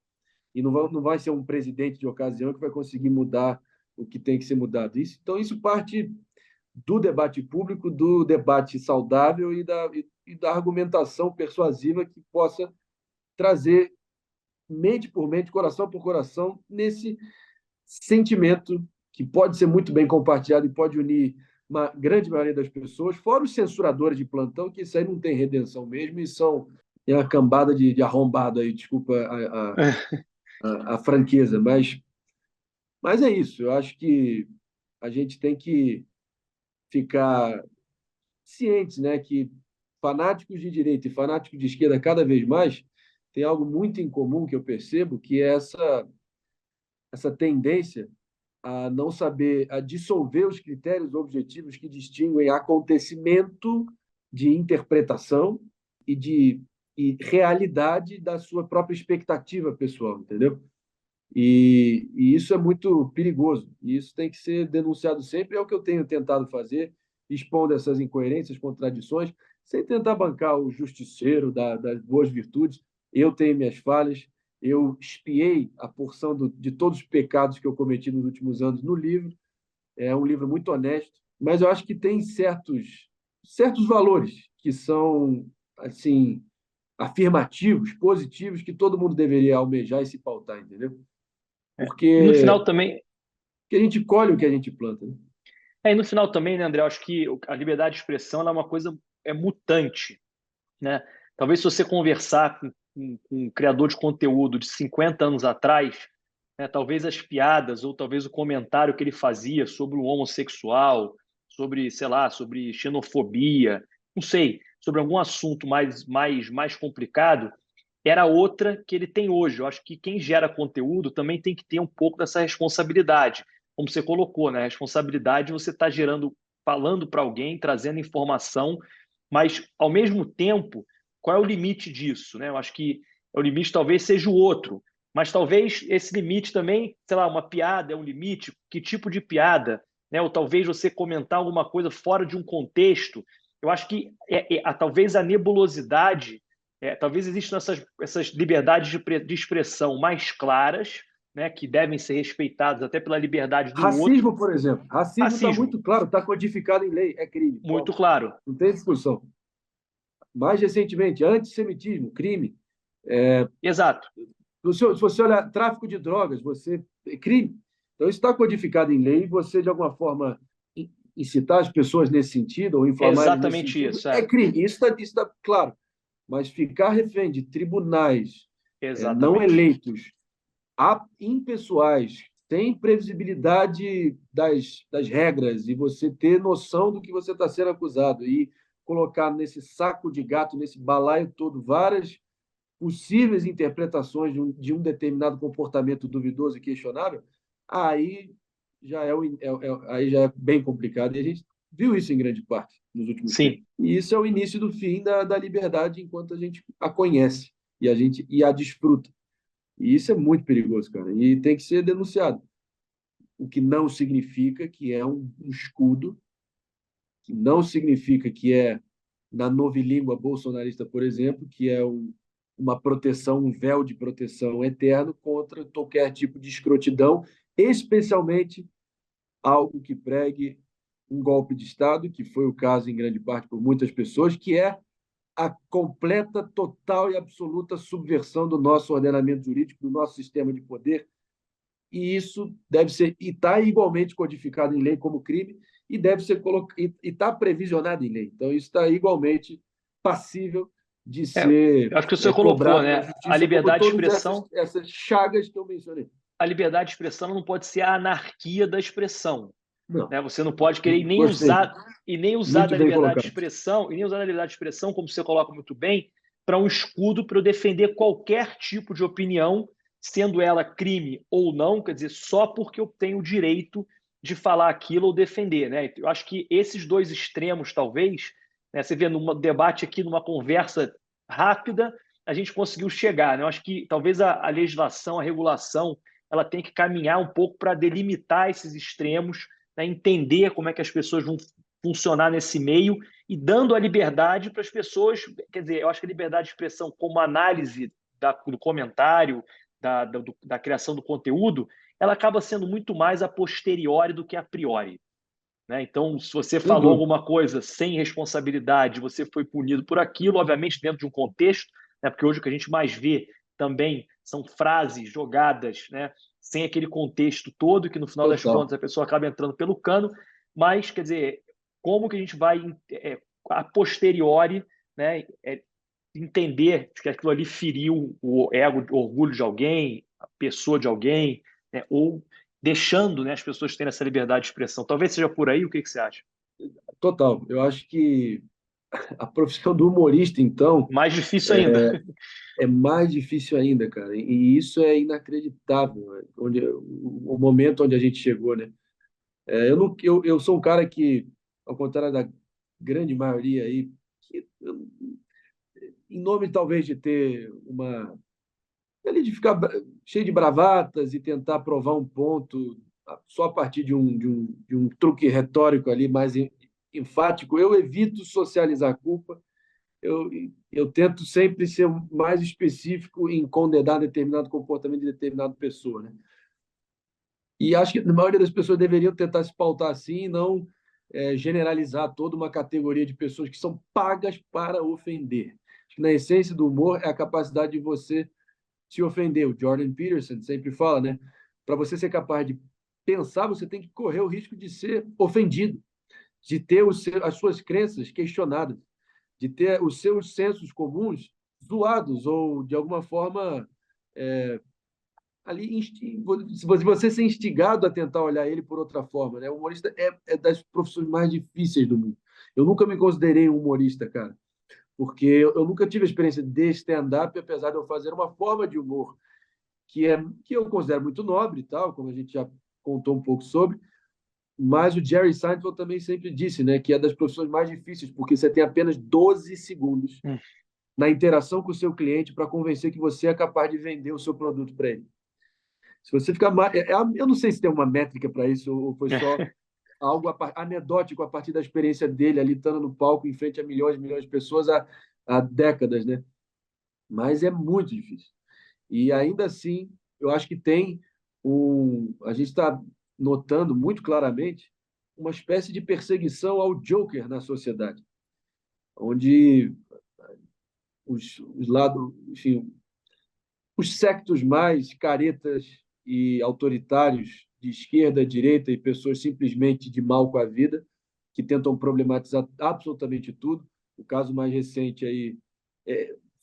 E não vai ser um presidente de ocasião que vai conseguir mudar o que tem que ser mudado. Então, isso parte do debate público, do debate saudável e da argumentação persuasiva que possa trazer mente por mente, coração por coração, nesse sentimento que pode ser muito bem compartilhado e pode unir uma grande maioria das pessoas, fora os censuradores de plantão, que isso aí não tem redenção mesmo, e são uma cambada de arrombado aí, desculpa a franqueza, mas é isso. Eu acho que a gente tem que ficar cientes, né, que fanáticos de direita e fanáticos de esquerda cada vez mais tem algo muito em comum que eu percebo, que é essa tendência a não saber, a dissolver os critérios objetivos que distinguem acontecimento de interpretação e de realidade da sua própria expectativa pessoal, entendeu? E isso é muito perigoso. E isso tem que ser denunciado sempre. É o que eu tenho tentado fazer, expondo essas incoerências, contradições, sem tentar bancar o justiceiro das boas virtudes. Eu tenho minhas falhas. Eu espiei a porção de todos os pecados que eu cometi nos últimos anos no livro. É um livro muito honesto, mas eu acho que tem certos valores que são assim afirmativos, positivos, que todo mundo deveria almejar e se pautar, entendeu? E no Porque final também, a gente colhe o que a gente planta, né? e no final também, né, André, eu acho que a liberdade de expressão ela é uma coisa mutante, né? Talvez se você conversar com um criador de conteúdo de 50 anos atrás, né, talvez as piadas ou talvez o comentário que ele fazia sobre o homossexual, sobre, sei lá, sobre xenofobia, não sei, sobre algum assunto mais complicado, era outra que ele tem hoje. Eu acho que quem gera conteúdo também tem que ter um pouco dessa responsabilidade. Como você colocou, né? A responsabilidade você está gerando, falando para alguém, trazendo informação, mas ao mesmo tempo, qual é o limite disso, né? Eu acho que o limite talvez seja o outro, mas talvez esse limite também, sei lá, uma piada é um limite, que tipo de piada, né? Ou talvez você comentar alguma coisa fora de um contexto. Eu acho que talvez a nebulosidade talvez existam essas liberdades de expressão mais claras, né, que devem ser respeitadas até pela liberdade do outro. Racismo, por exemplo. Racismo está Racismo, muito claro, está codificado em lei, é crime. muito Ponto. claro. Não tem discussão. Mais recentemente, antissemitismo, crime. Exato, Se você olhar tráfico de drogas, é crime. Então, isso está codificado em lei, você, de alguma forma, incitar as pessoas nesse sentido, ou é inflamar eles nesse exatamente sentido, isso. é crime. Isso está claro. Mas ficar refém de tribunais não Exatamente. eleitos, impessoais, sem previsibilidade das regras, e você ter noção do que você está sendo acusado, e colocar nesse saco de gato, nesse balaio todo, várias possíveis interpretações de um determinado comportamento duvidoso e questionável, aí aí já é bem complicado. E a gente viu isso em grande parte nos últimos tempos. Sim, E isso é o início do fim da liberdade enquanto a gente a conhece. e a desfruta. E isso é muito perigoso, cara, e tem que ser denunciado. O que não significa que é um escudo, que não significa que é, na novilíngua bolsonarista, por exemplo, que é uma proteção, um véu de proteção eterno contra qualquer tipo de escrotidão, especialmente algo que pregue um golpe de Estado, que foi o caso, em grande parte, por muitas pessoas, que é a completa, total e absoluta subversão do nosso ordenamento jurídico, do nosso sistema de poder, e isso deve ser, e está igualmente codificado em lei como crime, e deve ser e está previsionado em lei. Então, isso está igualmente passível de ser Eu acho que o senhor colocou, cobrado na né? A justiça, como liberdade de todas expressão, essas chagas que eu mencionei. a liberdade de expressão não pode ser a anarquia da expressão, Não, né? Você não pode querer gostei. nem usar Muito da bem liberdade de colocado. expressão, e nem usar da liberdade de expressão, como você coloca muito bem, para um escudo para eu defender qualquer tipo de opinião, sendo ela crime ou não, quer dizer, só porque eu tenho o direito de falar aquilo ou defender, né? Eu acho que esses dois extremos, talvez, né, você vê num debate aqui, numa conversa rápida, a gente conseguiu chegar, né? Eu acho que talvez a legislação, a regulação, ela tem que caminhar um pouco para delimitar esses extremos, né, entender como é que as pessoas vão funcionar nesse meio e dando a liberdade para as pessoas. Quer dizer, eu acho que a liberdade de expressão, como análise do comentário, da criação do conteúdo, ela acaba sendo muito mais a posteriori do que a priori. Né? Então, se você Sem falou dúvida. alguma coisa sem responsabilidade, você foi punido por aquilo, obviamente dentro de um contexto, né? Porque hoje o que a gente mais vê também são frases jogadas, né? Sem aquele contexto todo, que no final das Total. contas a pessoa acaba entrando pelo cano, mas, quer dizer, como que a gente vai, a posteriori, né? Entender que aquilo ali feriu o ego, o orgulho de alguém, a pessoa de alguém, né? Ou deixando, né, as pessoas terem essa liberdade de expressão. Talvez seja por aí, o que você acha? Total. Eu acho que a profissão do humorista, então, Mais difícil ainda. é mais difícil ainda, cara. E isso é inacreditável, né? O momento onde a gente chegou, né? Eu, não, eu sou um cara que, ao contrário da grande maioria aí, que, em nome talvez de ter ali de ficar cheio de bravatas e tentar provar um ponto só a partir de um truque retórico ali mais enfático, eu evito socializar a culpa. Eu, eu tento sempre ser mais específico em condenar determinado comportamento de determinada pessoa, né? E acho que a maioria das pessoas deveriam tentar se pautar assim e não generalizar toda uma categoria de pessoas que são pagas para ofender. Acho que na essência do humor é a capacidade de você se ofender. O Jordan Peterson sempre fala, né? Para você ser capaz de pensar, você tem que correr o risco de ser ofendido, de ter as suas crenças questionadas, de ter os seus sensos comuns zoados ou, de alguma forma, ali se você ser instigado a tentar olhar ele por outra forma, né? O humorista é das profissões mais difíceis do mundo. Eu nunca me considerei um humorista, cara, porque eu nunca tive a experiência de stand-up, apesar de eu fazer uma forma de humor que eu considero muito nobre e tal, como a gente já contou um pouco sobre, mas o Jerry Seinfeld também sempre disse, né, que é das profissões mais difíceis, porque você tem apenas 12 segundos na interação com o seu cliente para convencer que você é capaz de vender o seu produto para ele. Se você ficar mais, eu não sei se tem uma métrica para isso ou foi só algo anedótico a partir da experiência dele ali estando no palco em frente a milhões e milhões de pessoas há décadas, né? Mas é muito difícil. E ainda assim, eu acho que tem a gente está notando muito claramente uma espécie de perseguição ao Joker na sociedade, onde os lados, enfim, os sectos mais caretas e autoritários de esquerda, direita e pessoas simplesmente de mal com a vida, que tentam problematizar absolutamente tudo. O caso mais recente aí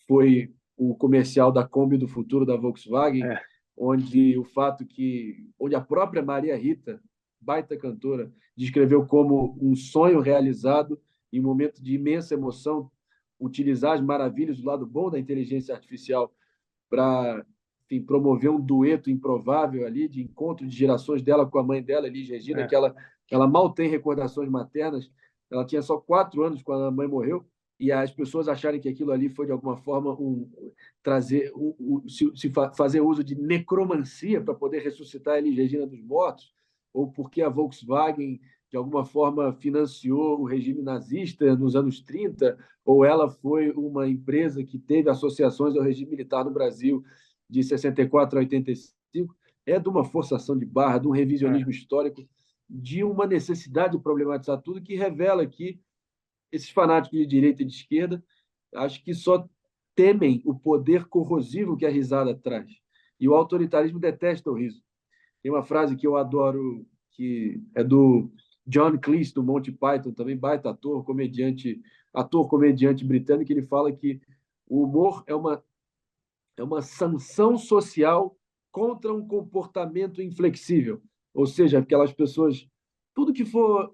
foi o comercial da Kombi do futuro da Volkswagen, É, onde a própria Maria Rita, baita cantora, descreveu como um sonho realizado em um momento de imensa emoção, utilizar as maravilhas do lado bom da inteligência artificial para promover um dueto improvável ali de encontro de gerações dela com a mãe dela, Elis Regina, é. que ela mal tem recordações maternas. Ela tinha só 4 anos quando a mãe morreu. e as pessoas acharem que aquilo ali foi, de alguma forma, fazer uso de necromancia para poder ressuscitar a Elis Regina dos mortos, ou porque a Volkswagen, de alguma forma, financiou o regime nazista nos anos 30, ou ela foi uma empresa que teve associações ao regime militar no Brasil de 64 a 85, é de uma forçação de barra, de um revisionismo histórico, de uma necessidade de problematizar tudo, que revela que esses fanáticos de direita e de esquerda, acho que só temem o poder corrosivo que a risada traz. E o autoritarismo detesta o riso. Tem uma frase que eu adoro, que é do John Cleese, do Monty Python, também baita ator, comediante britânico, que ele fala que o humor é uma sanção social contra um comportamento inflexível. Ou seja, aquelas pessoas, tudo que for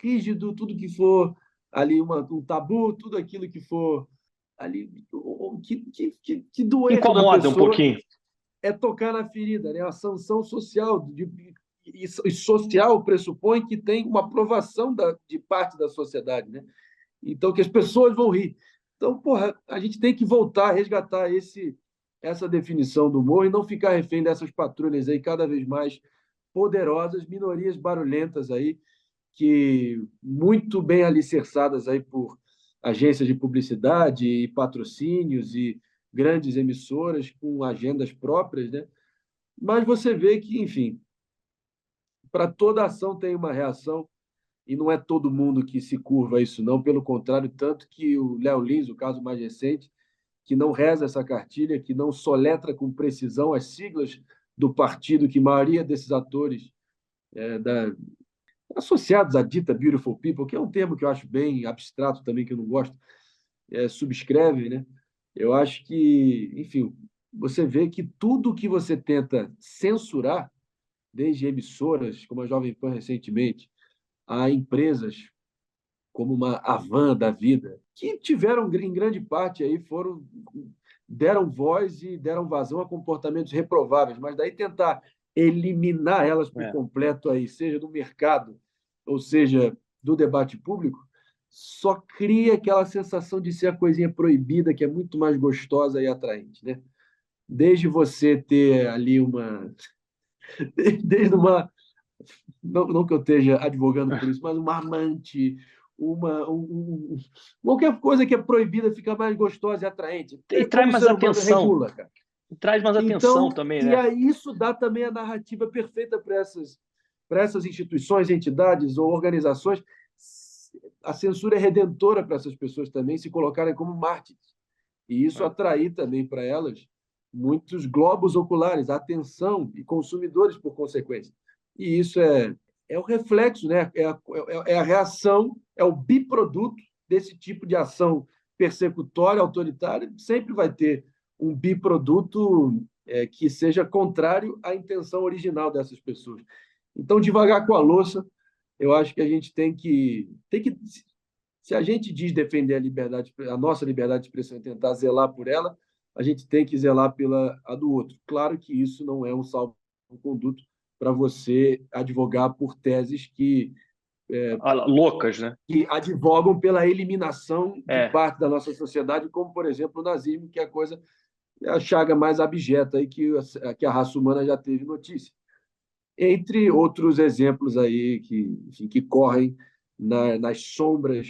rígido, tudo que for ali um tabu, tudo aquilo que for ali que doer na Incomoda um pessoa pouquinho. é tocar na ferida, né? A sanção social e social pressupõe que tem uma aprovação de parte da sociedade, né? Então que as pessoas vão rir. Então, porra, a gente tem que voltar a resgatar essa definição do humor e não ficar refém dessas patrulhas aí cada vez mais poderosas, minorias barulhentas aí, que muito bem alicerçadas aí por agências de publicidade e patrocínios e grandes emissoras com agendas próprias, né? Mas você vê que, enfim, para toda ação tem uma reação e não é todo mundo que se curva a isso, não. Pelo contrário, tanto que o Léo Lins, o caso mais recente, que não reza essa cartilha, que não soletra com precisão as siglas do partido que a maioria desses atores associados à dita Beautiful People, que é um termo que eu acho bem abstrato também, que eu não gosto, subscreve, né? Eu acho que, enfim, você vê que tudo que você tenta censurar, desde emissoras, como a Jovem Pan recentemente, a empresas como uma Avan da vida, que tiveram, em grande parte, aí deram voz e deram vazão a comportamentos reprováveis, mas daí tentar eliminar elas por completo aí, seja do mercado, ou seja, do debate público, só cria aquela sensação de ser a coisinha proibida, que é muito mais gostosa e atraente, né? Desde você ter ali desde uma, não que eu esteja advogando por isso, mas uma amante, qualquer coisa que é proibida fica mais gostosa e atraente. E É traz como o mais ser humano atenção. regula, cara. E traz mais atenção Então, também, e né? aí isso dá também a narrativa perfeita para essas instituições, entidades ou organizações. A censura é redentora para essas pessoas também se colocarem como mártires. E isso atrair também para elas muitos globos oculares, atenção e consumidores por consequência. E isso é o reflexo, né? É a reação, é o biproduto desse tipo de ação persecutória, autoritária. Sempre vai ter um biproduto que seja contrário à intenção original dessas pessoas. Então, devagar com a louça, eu acho que a gente tem que se a gente diz defender a nossa liberdade de expressão e tentar zelar por ela, a gente tem que zelar pela a do outro. Claro que isso não é um salvo-conduto para você advogar por teses Loucas, né? que advogam pela eliminação de É. parte da nossa sociedade, como, por exemplo, o nazismo, que é a chaga mais abjeta aí que a raça humana já teve notícia. Entre outros exemplos aí enfim, que correm nas sombras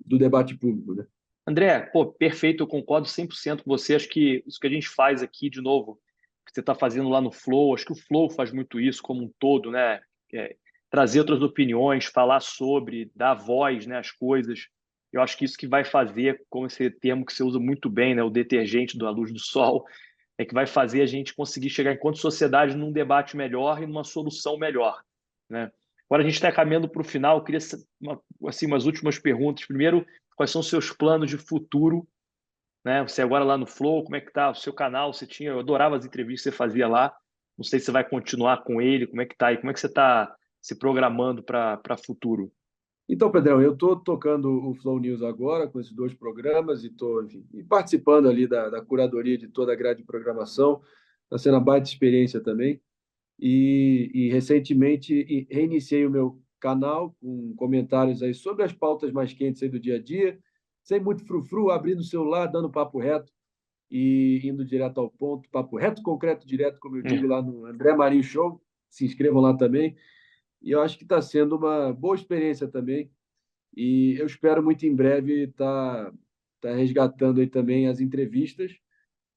do debate público, né? André, pô, perfeito, eu concordo 100% com você. Acho que isso que a gente faz aqui, de novo, que você está fazendo lá no Flow, acho que o Flow faz muito isso como um todo, né? É, trazer outras opiniões, falar sobre, dar voz, né, às coisas. Eu acho que isso que vai fazer, como esse termo que você usa muito bem, né, o detergente da luz do sol, é que vai fazer a gente conseguir chegar, enquanto sociedade, num debate melhor e numa solução melhor, né? Agora a gente está caminhando para o final. Eu queria assim, umas últimas perguntas. Primeiro, quais são os seus planos de futuro, né? Você agora lá no Flow, como é que tá o seu canal? Eu adorava as entrevistas que você fazia lá. Não sei se você vai continuar com ele, como é que tá aí? Como é que você está se programando para futuro? Então, Pedrão, eu estou tocando o Flow News agora com esses dois programas e estou participando ali da curadoria de toda a grade de programação. Está sendo uma baita experiência também. E recentemente reiniciei o meu canal, com comentários aí sobre as pautas mais quentes aí do dia a dia, sem muito frufru, abrindo o celular, dando papo reto e indo direto ao ponto, papo reto, concreto, direto, como eu digo lá no André Marinho Show. Se inscrevam lá também. E eu acho que está sendo uma boa experiência também. E eu espero muito em breve tá resgatando aí também as entrevistas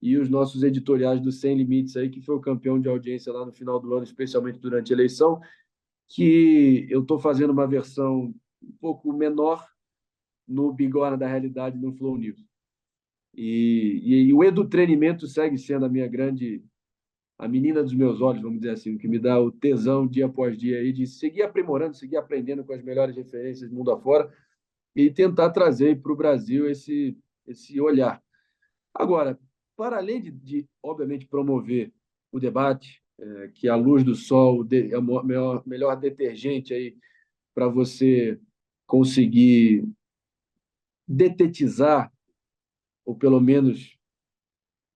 e os nossos editoriais do Sem Limites aí, que foi o campeão de audiência lá no final do ano, especialmente durante a eleição, que eu estou fazendo uma versão um pouco menor no Bigorna da Realidade no Flow News. E o edutrenimento segue sendo a menina dos meus olhos, vamos dizer assim, o que me dá o tesão dia após dia aí de seguir aprimorando, seguir aprendendo com as melhores referências do mundo afora e tentar trazer para o Brasil esse olhar. Agora, para além obviamente, promover o debate, que a luz do sol é o melhor detergente aí para você conseguir detetizar, ou pelo menos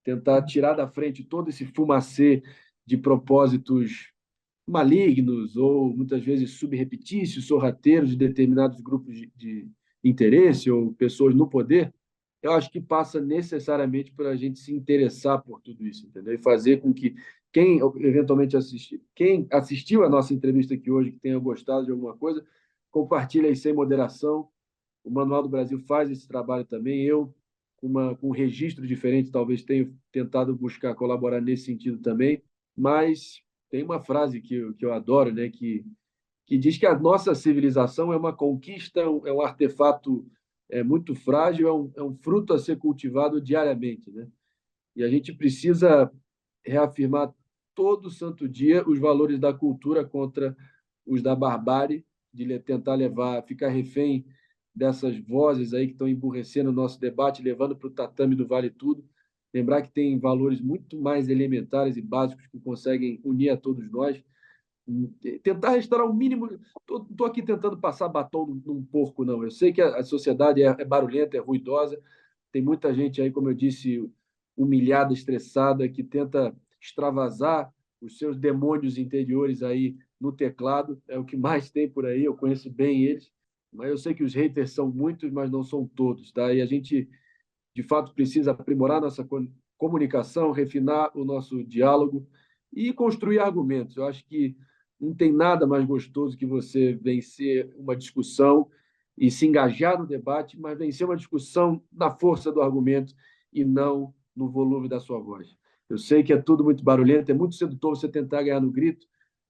tentar tirar da frente todo esse fumacê de propósitos malignos ou muitas vezes subreptícios, sorrateiros de determinados grupos de interesse ou pessoas no poder, eu acho que passa necessariamente por a gente se interessar por tudo isso, entendeu? E fazer com que quem eventualmente quem assistiu a nossa entrevista aqui hoje, que tenha gostado de alguma coisa, compartilhe aí sem moderação. O Manual do Brasil faz esse trabalho também. Eu, com um registro diferente, talvez tenha tentado buscar colaborar nesse sentido também. Mas tem uma frase que eu adoro, né? Que diz que a nossa civilização é uma conquista, é um artefato muito frágil, é um fruto a ser cultivado diariamente, né? E a gente precisa reafirmar todo santo dia os valores da cultura contra os da barbárie, de tentar ficar refém dessas vozes aí que estão emburrecendo o nosso debate, levando para o tatame do vale tudo. Lembrar que tem valores muito mais elementares e básicos que conseguem unir a todos nós. Tentar restaurar o mínimo. Estou aqui tentando passar batom num porco, não. Eu sei que a sociedade é barulhenta, é ruidosa, tem muita gente aí, como eu disse, humilhada, estressada, que tenta extravasar os seus demônios interiores aí no teclado. É o que mais tem por aí, eu conheço bem eles. Mas eu sei que os haters são muitos, mas não são todos, tá? E a gente, de fato, precisa aprimorar nossa comunicação, refinar o nosso diálogo e construir argumentos. Eu acho que não tem nada mais gostoso que você vencer uma discussão e se engajar no debate, mas vencer uma discussão na força do argumento e não no volume da sua voz. Eu sei que é tudo muito barulhento, é muito sedutor você tentar ganhar no grito,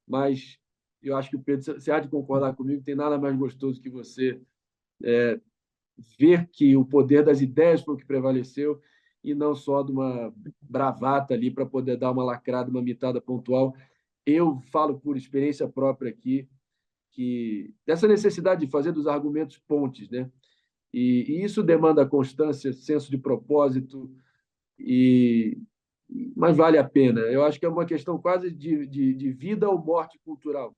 mas eu acho que o Pedro, você há de concordar comigo, não tem nada mais gostoso que você ver que o poder das ideias foi o que prevaleceu e não só de uma bravata ali para poder dar uma lacrada, uma mitada pontual. Eu falo por experiência própria aqui que dessa necessidade de fazer dos argumentos pontes, né? E isso demanda constância, senso de propósito, e mas vale a pena. Eu acho que é uma questão quase de vida ou morte cultural.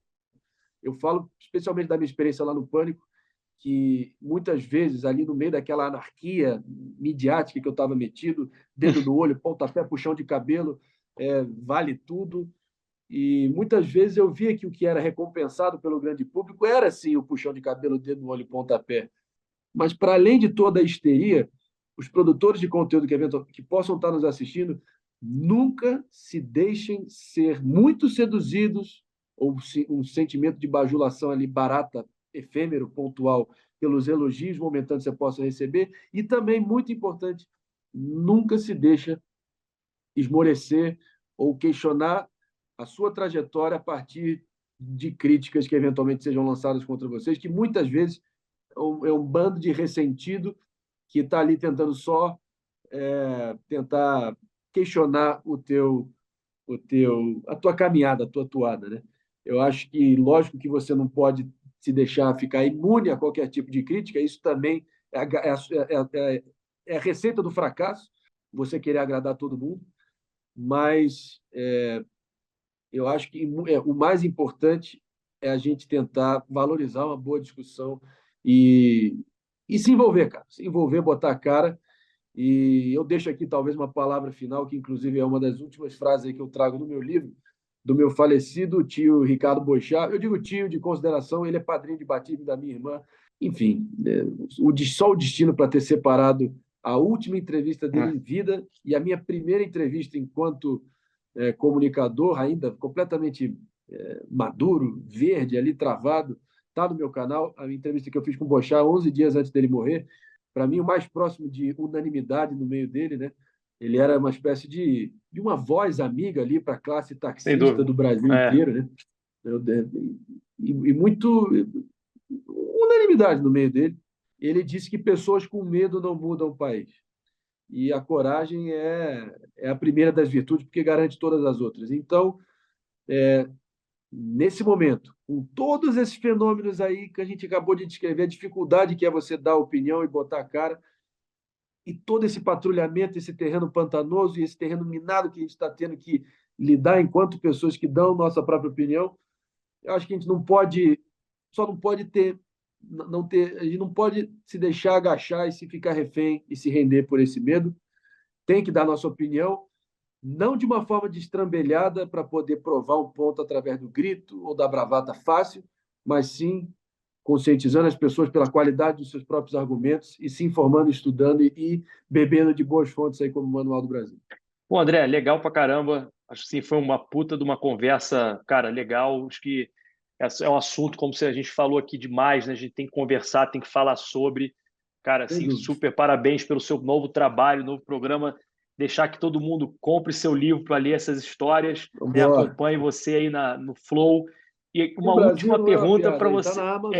Eu falo especialmente da minha experiência lá no Pânico, que muitas vezes, ali no meio daquela anarquia midiática que eu estava metido, dedo no olho, pontapé, puxão de cabelo, vale tudo. E muitas vezes eu via que o que era recompensado pelo grande público era, sim, o puxão de cabelo, dedo no olho, pontapé. Mas, para além de toda a histeria, os produtores de conteúdo que possam estar nos assistindo nunca se deixem ser muito seduzidos ou um sentimento de bajulação ali barata, efêmero, pontual, pelos elogios momentâneos que você possa receber. E também, muito importante, nunca se deixa esmorecer ou questionar a sua trajetória a partir de críticas que eventualmente sejam lançadas contra vocês, que muitas vezes é um bando de ressentido que está ali tentando só tentar questionar a tua caminhada, a tua toada, né? Eu acho que, lógico que você não pode se deixar ficar imune a qualquer tipo de crítica, isso também é a receita do fracasso, você querer agradar todo mundo, mas eu acho que o mais importante é a gente tentar valorizar uma boa discussão e, e se envolver, cara. Se envolver, botar a cara. E eu deixo aqui talvez uma palavra final, que inclusive é uma das últimas frases aí que eu trago no meu livro, do meu falecido tio Ricardo Boixá. Eu digo tio de consideração, ele é padrinho de batismo da minha irmã. Enfim, só o destino para ter separado a última entrevista dele Ah, em vida e a minha primeira entrevista enquanto comunicador, ainda completamente maduro, verde, ali travado. Está no meu canal, a entrevista que eu fiz com o Boixá 11 dias antes dele morrer. Para mim, o mais próximo de unanimidade no meio dele, né? Ele era uma espécie de uma voz amiga ali para a classe sem taxista dúvida. do Brasil É, inteiro, né? E muito unanimidade no meio dele. Ele disse que pessoas com medo não mudam o país. E a coragem é a primeira das virtudes, porque garante todas as outras. Então, nesse momento, com todos esses fenômenos aí que a gente acabou de descrever, a dificuldade que é você dar opinião e botar a cara, e todo esse patrulhamento, esse terreno pantanoso e esse terreno minado que a gente está tendo que lidar enquanto pessoas que dão nossa própria opinião, eu acho que a gente não pode, só não pode ter, não ter, a gente não pode se deixar agachar e se ficar refém e se render por esse medo. Tem que dar nossa opinião, não de uma forma destrambelhada para poder provar um ponto através do grito ou da bravata fácil, mas sim conscientizando as pessoas pela qualidade dos seus próprios argumentos e se informando, estudando e bebendo de boas fontes aí como o Manual do Brasil. Pô, André, legal pra caramba. Acho que sim, foi uma puta de uma conversa, cara, legal. Acho que é um assunto, como se a gente falou aqui demais, né? A gente tem que conversar, tem que falar sobre. Cara, Sem assim, dúvida. super parabéns pelo seu novo trabalho, novo programa. Deixar que todo mundo compre seu livro para ler essas histórias, Vamos né? embora. Acompanhe você aí no Flow. E O uma Brasil última não é uma pergunta piada para aí, está você. na Amazon.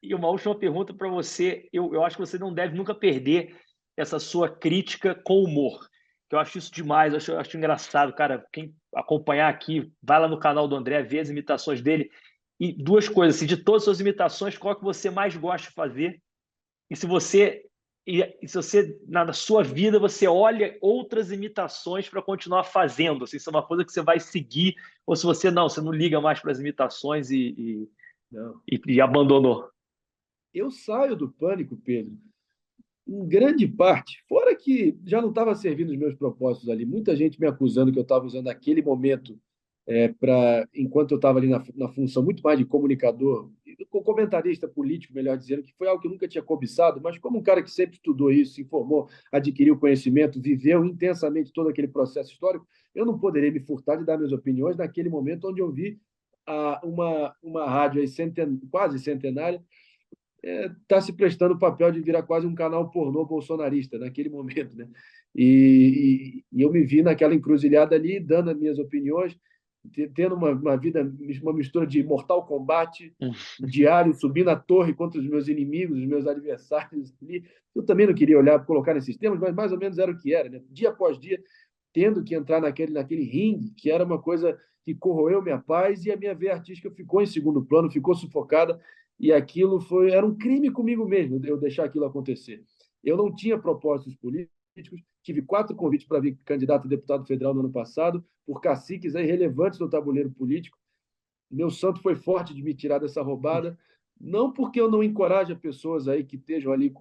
E uma última pergunta para você. Eu acho que você não deve nunca perder essa sua crítica com humor, que eu acho isso demais, eu acho engraçado, cara. Quem acompanhar aqui, vai lá no canal do André, vê as imitações dele. E duas coisas, assim, de todas as suas imitações, qual que você mais gosta de fazer? E se você, e se você na sua vida, você olha outras imitações para continuar fazendo, assim, se é uma coisa que você vai seguir, ou se você não, você não liga mais para as imitações Não. e abandonou. Eu saio do pânico, Pedro, em grande parte, fora que já não estava servindo os meus propósitos ali. Muita gente me acusando que eu estava usando aquele momento enquanto eu estava ali na função muito mais de comunicador, comentarista político, melhor dizendo, que foi algo que eu nunca tinha cobiçado, mas como um cara que sempre estudou isso, se informou, adquiriu conhecimento, viveu intensamente todo aquele processo histórico, eu não poderia me furtar de dar minhas opiniões naquele momento onde eu vi uma rádio aí quase centenária está se prestando o papel de virar quase um canal pornô bolsonarista naquele momento, né? E eu me vi naquela encruzilhada ali, dando as minhas opiniões, tendo uma vida, uma mistura de Mortal Kombat diário, subindo a torre contra os meus inimigos, os meus adversários ali. Eu também não queria olhar, colocar nesses termos, mas mais ou menos era o que era, né? Dia após dia, tendo que entrar naquele ringue, que era uma coisa que corroeu minha paz e a minha veia artística ficou em segundo plano, ficou sufocada, e aquilo era um crime comigo mesmo, eu deixar aquilo acontecer. Eu não tinha propósitos políticos, tive 4 convites para vir candidato a deputado federal no ano passado, por caciques aí relevantes do tabuleiro político. Meu santo foi forte de me tirar dessa roubada, não porque eu não encoraje pessoas aí que estejam ali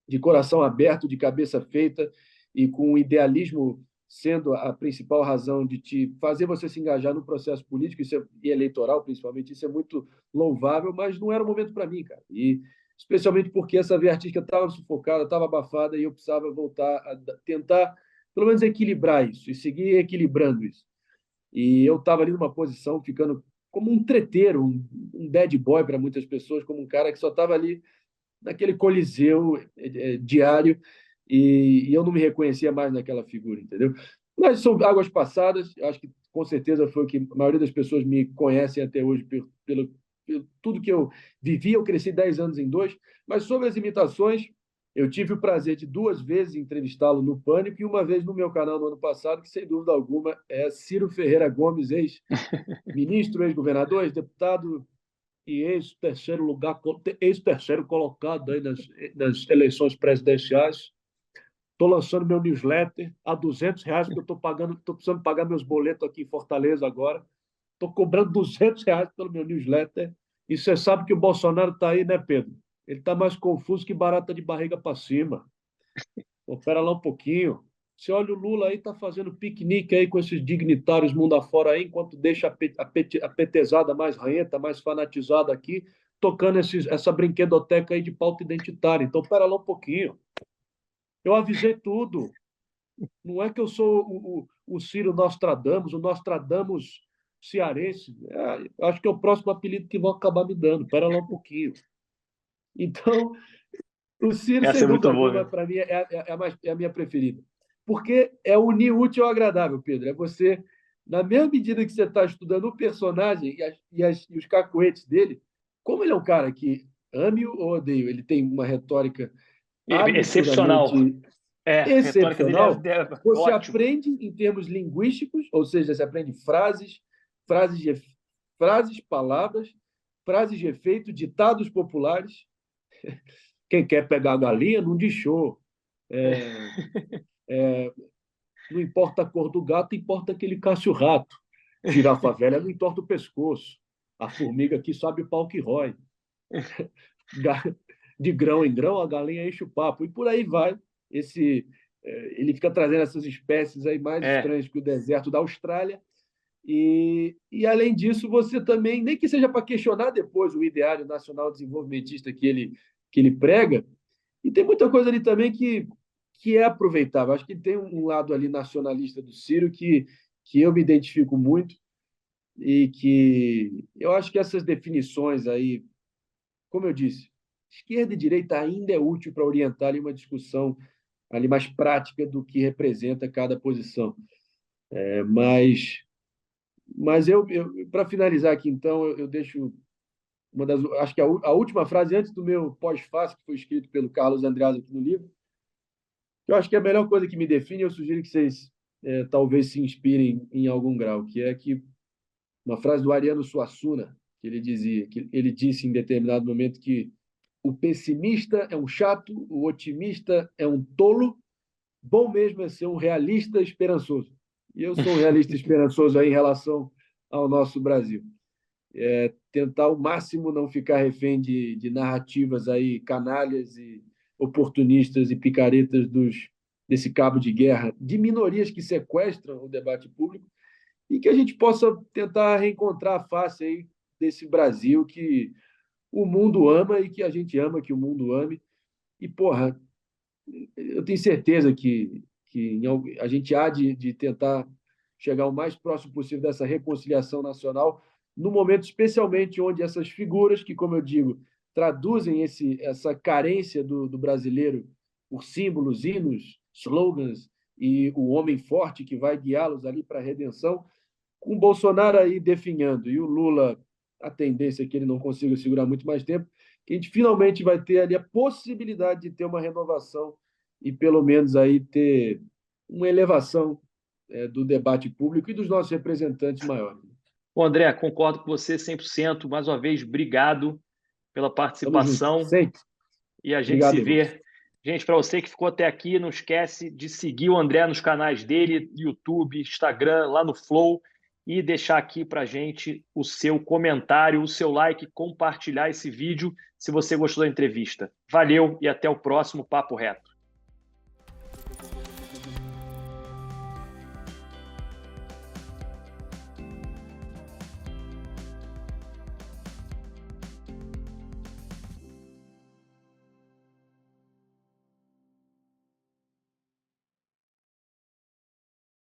de coração aberto, de cabeça feita e com o idealismo sendo a principal razão de te fazer você se engajar no processo político e eleitoral, principalmente, isso é muito louvável, mas não era o momento para mim, cara. E especialmente porque essa veia artística estava sufocada, estava abafada e eu precisava voltar a tentar, pelo menos, equilibrar isso e seguir equilibrando isso. E eu estava ali numa posição, ficando como um treteiro, um bad boy para muitas pessoas, como um cara que só estava ali naquele coliseu diário e eu não me reconhecia mais naquela figura, entendeu? Mas são águas passadas, acho que com certeza foi o que a maioria das pessoas me conhecem até hoje pelo tudo que eu vivi. Eu cresci 10 anos em dois, mas sobre as imitações, eu tive o prazer de 2 vezes entrevistá-lo no Pânico e uma vez no meu canal no ano passado, que sem dúvida alguma é Ciro Ferreira Gomes, ex-ministro, ex-governador, ex-deputado e ex-terceiro colocado aí nas eleições presidenciais. Estou lançando meu newsletter a R$ 200, porque eu estou precisando pagar meus boletos aqui em Fortaleza agora. Estou cobrando R$ 200 pelo meu newsletter. E você sabe que o Bolsonaro está aí, né, Pedro? Ele está mais confuso que barata de barriga para cima. Espera lá um pouquinho. Você olha o Lula aí, está fazendo piquenique aí com esses dignitários mundo afora aí, enquanto deixa a petezada mais ranhenta, mais fanatizada aqui, tocando essa brinquedoteca aí de pauta identitária. Então, pera lá um pouquinho. Eu avisei tudo. Não é que eu sou o Ciro Nostradamus, o Nostradamus cearense. Acho que é o próximo apelido que vão acabar me dando. Pera lá um pouquinho. Então, o Ciro, Essa sem é muito dúvida boa, alguma, né? para mim, é a minha preferida. Porque é unir o útil ao agradável, Pedro. É você, na mesma medida que você está estudando o personagem e os cacuetes dele, como ele é um cara que ame ou odeio, ele tem uma retórica Excepcional. absurdamente A retórica dele é, excepcional, você ótima. aprende em termos linguísticos, ou seja, você aprende frases, de, frases, palavras, frases de efeito, ditados populares. Quem quer pegar a galinha não deixou. Não importa a cor do gato, importa que ele caça o rato. Girafa velha não entorta o pescoço. A formiga que sabe o pau que rói. De grão em grão, a galinha enche o papo. E por aí vai. Ele fica trazendo essas espécies aí mais É, estranhas que o deserto da Austrália. Além disso, você também, nem que seja para questionar depois o ideário nacional desenvolvimentista que ele prega, e tem muita coisa ali também que é aproveitável. Acho que tem um lado ali nacionalista do Ciro que eu me identifico muito e que eu acho que essas definições aí, como eu disse, esquerda e direita ainda é útil para orientar ali uma discussão ali mais prática do que representa cada posição. Mas eu para finalizar aqui, então, eu deixo acho que a última frase antes do meu pós-fácil, que foi escrito pelo Carlos Andreasa aqui no livro, que eu acho que é a melhor coisa que me define, eu sugiro que vocês talvez se inspirem em algum grau, que é que uma frase do Ariano Suassuna, que ele disse em determinado momento que o pessimista é um chato, o otimista é um tolo, bom mesmo é ser um realista esperançoso. E eu sou um realista esperançoso aí em relação ao nosso Brasil. Tentar ao máximo não ficar refém de narrativas aí canalhas e oportunistas e picaretas desse cabo de guerra, de minorias que sequestram o debate público, e que a gente possa tentar reencontrar a face aí desse Brasil que o mundo ama e que a gente ama que o mundo ame. E, porra, eu tenho certeza que a gente há de tentar chegar o mais próximo possível dessa reconciliação nacional, no momento especialmente onde essas figuras que, como eu digo, traduzem essa carência do brasileiro por símbolos, hinos, slogans e o homem forte que vai guiá-los ali para a redenção, com o Bolsonaro aí definhando e o Lula, a tendência é que ele não consiga segurar muito mais tempo, que a gente finalmente vai ter ali a possibilidade de ter uma renovação e pelo menos aí ter uma elevação do debate público e dos nossos representantes maiores. Bom, André, concordo com você 100%. Mais uma vez, obrigado pela Tamo junto, participação sempre. e a gente Obrigado, se irmão. vê. Gente, para você que ficou até aqui, não esquece de seguir o André nos canais dele, YouTube, Instagram, lá no Flow, e deixar aqui para gente o seu comentário, o seu like, compartilhar esse vídeo se você gostou da entrevista. Valeu e até o próximo Papo Reto.